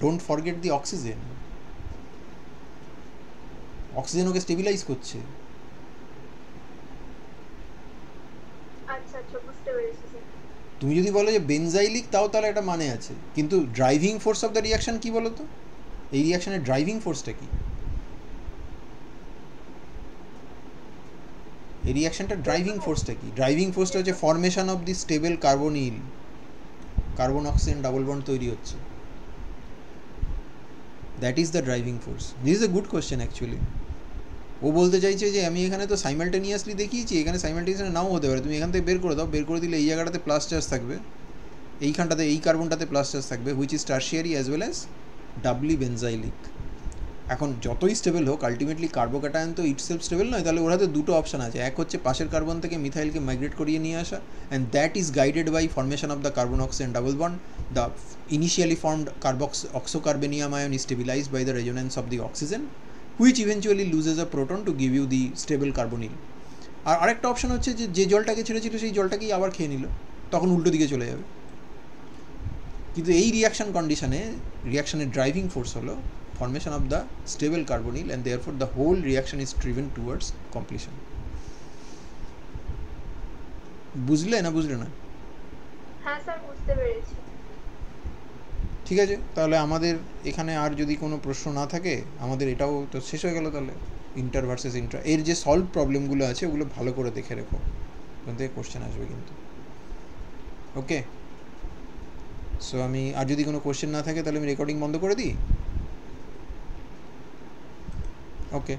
don't forget the oxygen. Oxygen ওকে স্টেবিলাইজ করছে। আচ্ছা আচ্ছা, বুঝতে পেরেছি স্যার। তুমি যদি বলো যে বেনজাইলিক, তাও তাহলে একটা মানে আছে, কিন্তু driving force of the reaction কি বলো তো? এই রিয়াকশনের ড্রাইভিং ফোর্সটা কি? এই রিয়াকশনটা ড্রাইভিং ফোর্সটা কি? ড্রাইভিং ফোর্সটা হচ্ছে formation of the stable carbonyl, carbon oxygen double bond তৈরি হচ্ছে, that is the driving force. This is a good question actually. ও বলতে চাইছে যে আমি এখানে তো সাইমালটেনিয়াসলি দেখিয়েছি, এখানে সাইমালটেনিয়াসলি নাও হতে পারে, তুমি এখান থেকে বের করে দাও, বের করে দিলে এই জায়গাটাতে প্লাস চার্জ থাকবে, এইখানটাতে এই কার্বনটাতে প্লাস চার্জ থাকবে, which is tertiary as well as doubly benzylic. এখন যতই স্টেবল হোক, আলটিমেটলি কার্বোক্যাটায়ন তো ইটসেলফ স্টেবল নয়, তাহলে ওর হাতে দুটো অপশান আছে, এক হচ্ছে পাশের কার্বন থেকে মিথাইলকে মাইগ্রেট করিয়ে নিয়ে আসা, and that is guided by formation of the carbon oxygen double bond. The initially formed oxocarbenium ion is stabilized by the resonance of the oxygen, which eventually loses a proton to give you the stable carbonyl. আর আরেকটা অপশন হচ্ছে যে জলটাকে ছেড়েছিল সেই জলটাকেই আবার খেয়ে নিল, তখন উল্টো দিকে চলে যাবে। কিন্তু এই রিয়াকশন কন্ডিশনে রিয়াকশনের ড্রাইভিং ফোর্স হলো formation of the stable carbonyl, and therefore the whole reaction is driven towards completion. বুঝলে না? বুঝলে না? হ্যাঁ স্যার, বুঝতে পেরেছি। ঠিক আছে, তাহলে আমাদের এখানে আর যদি কোনো প্রশ্ন না থাকে, আমাদের এটাও তো শেষ হয়ে গেল। তাহলে ইন্টার ভার্সেস ইন্ট্রা এর যে সলভ প্রবলেমগুলো আছে ওগুলো ভালো করে দেখে রেখো, ওখান থেকে কোশ্চেন আসবে কিন্তু। ওকে, সো আমি আর যদি কোনো কোশ্চেন না থাকে তাহলে আমি রেকর্ডিং বন্ধ করে দিই। ওকে।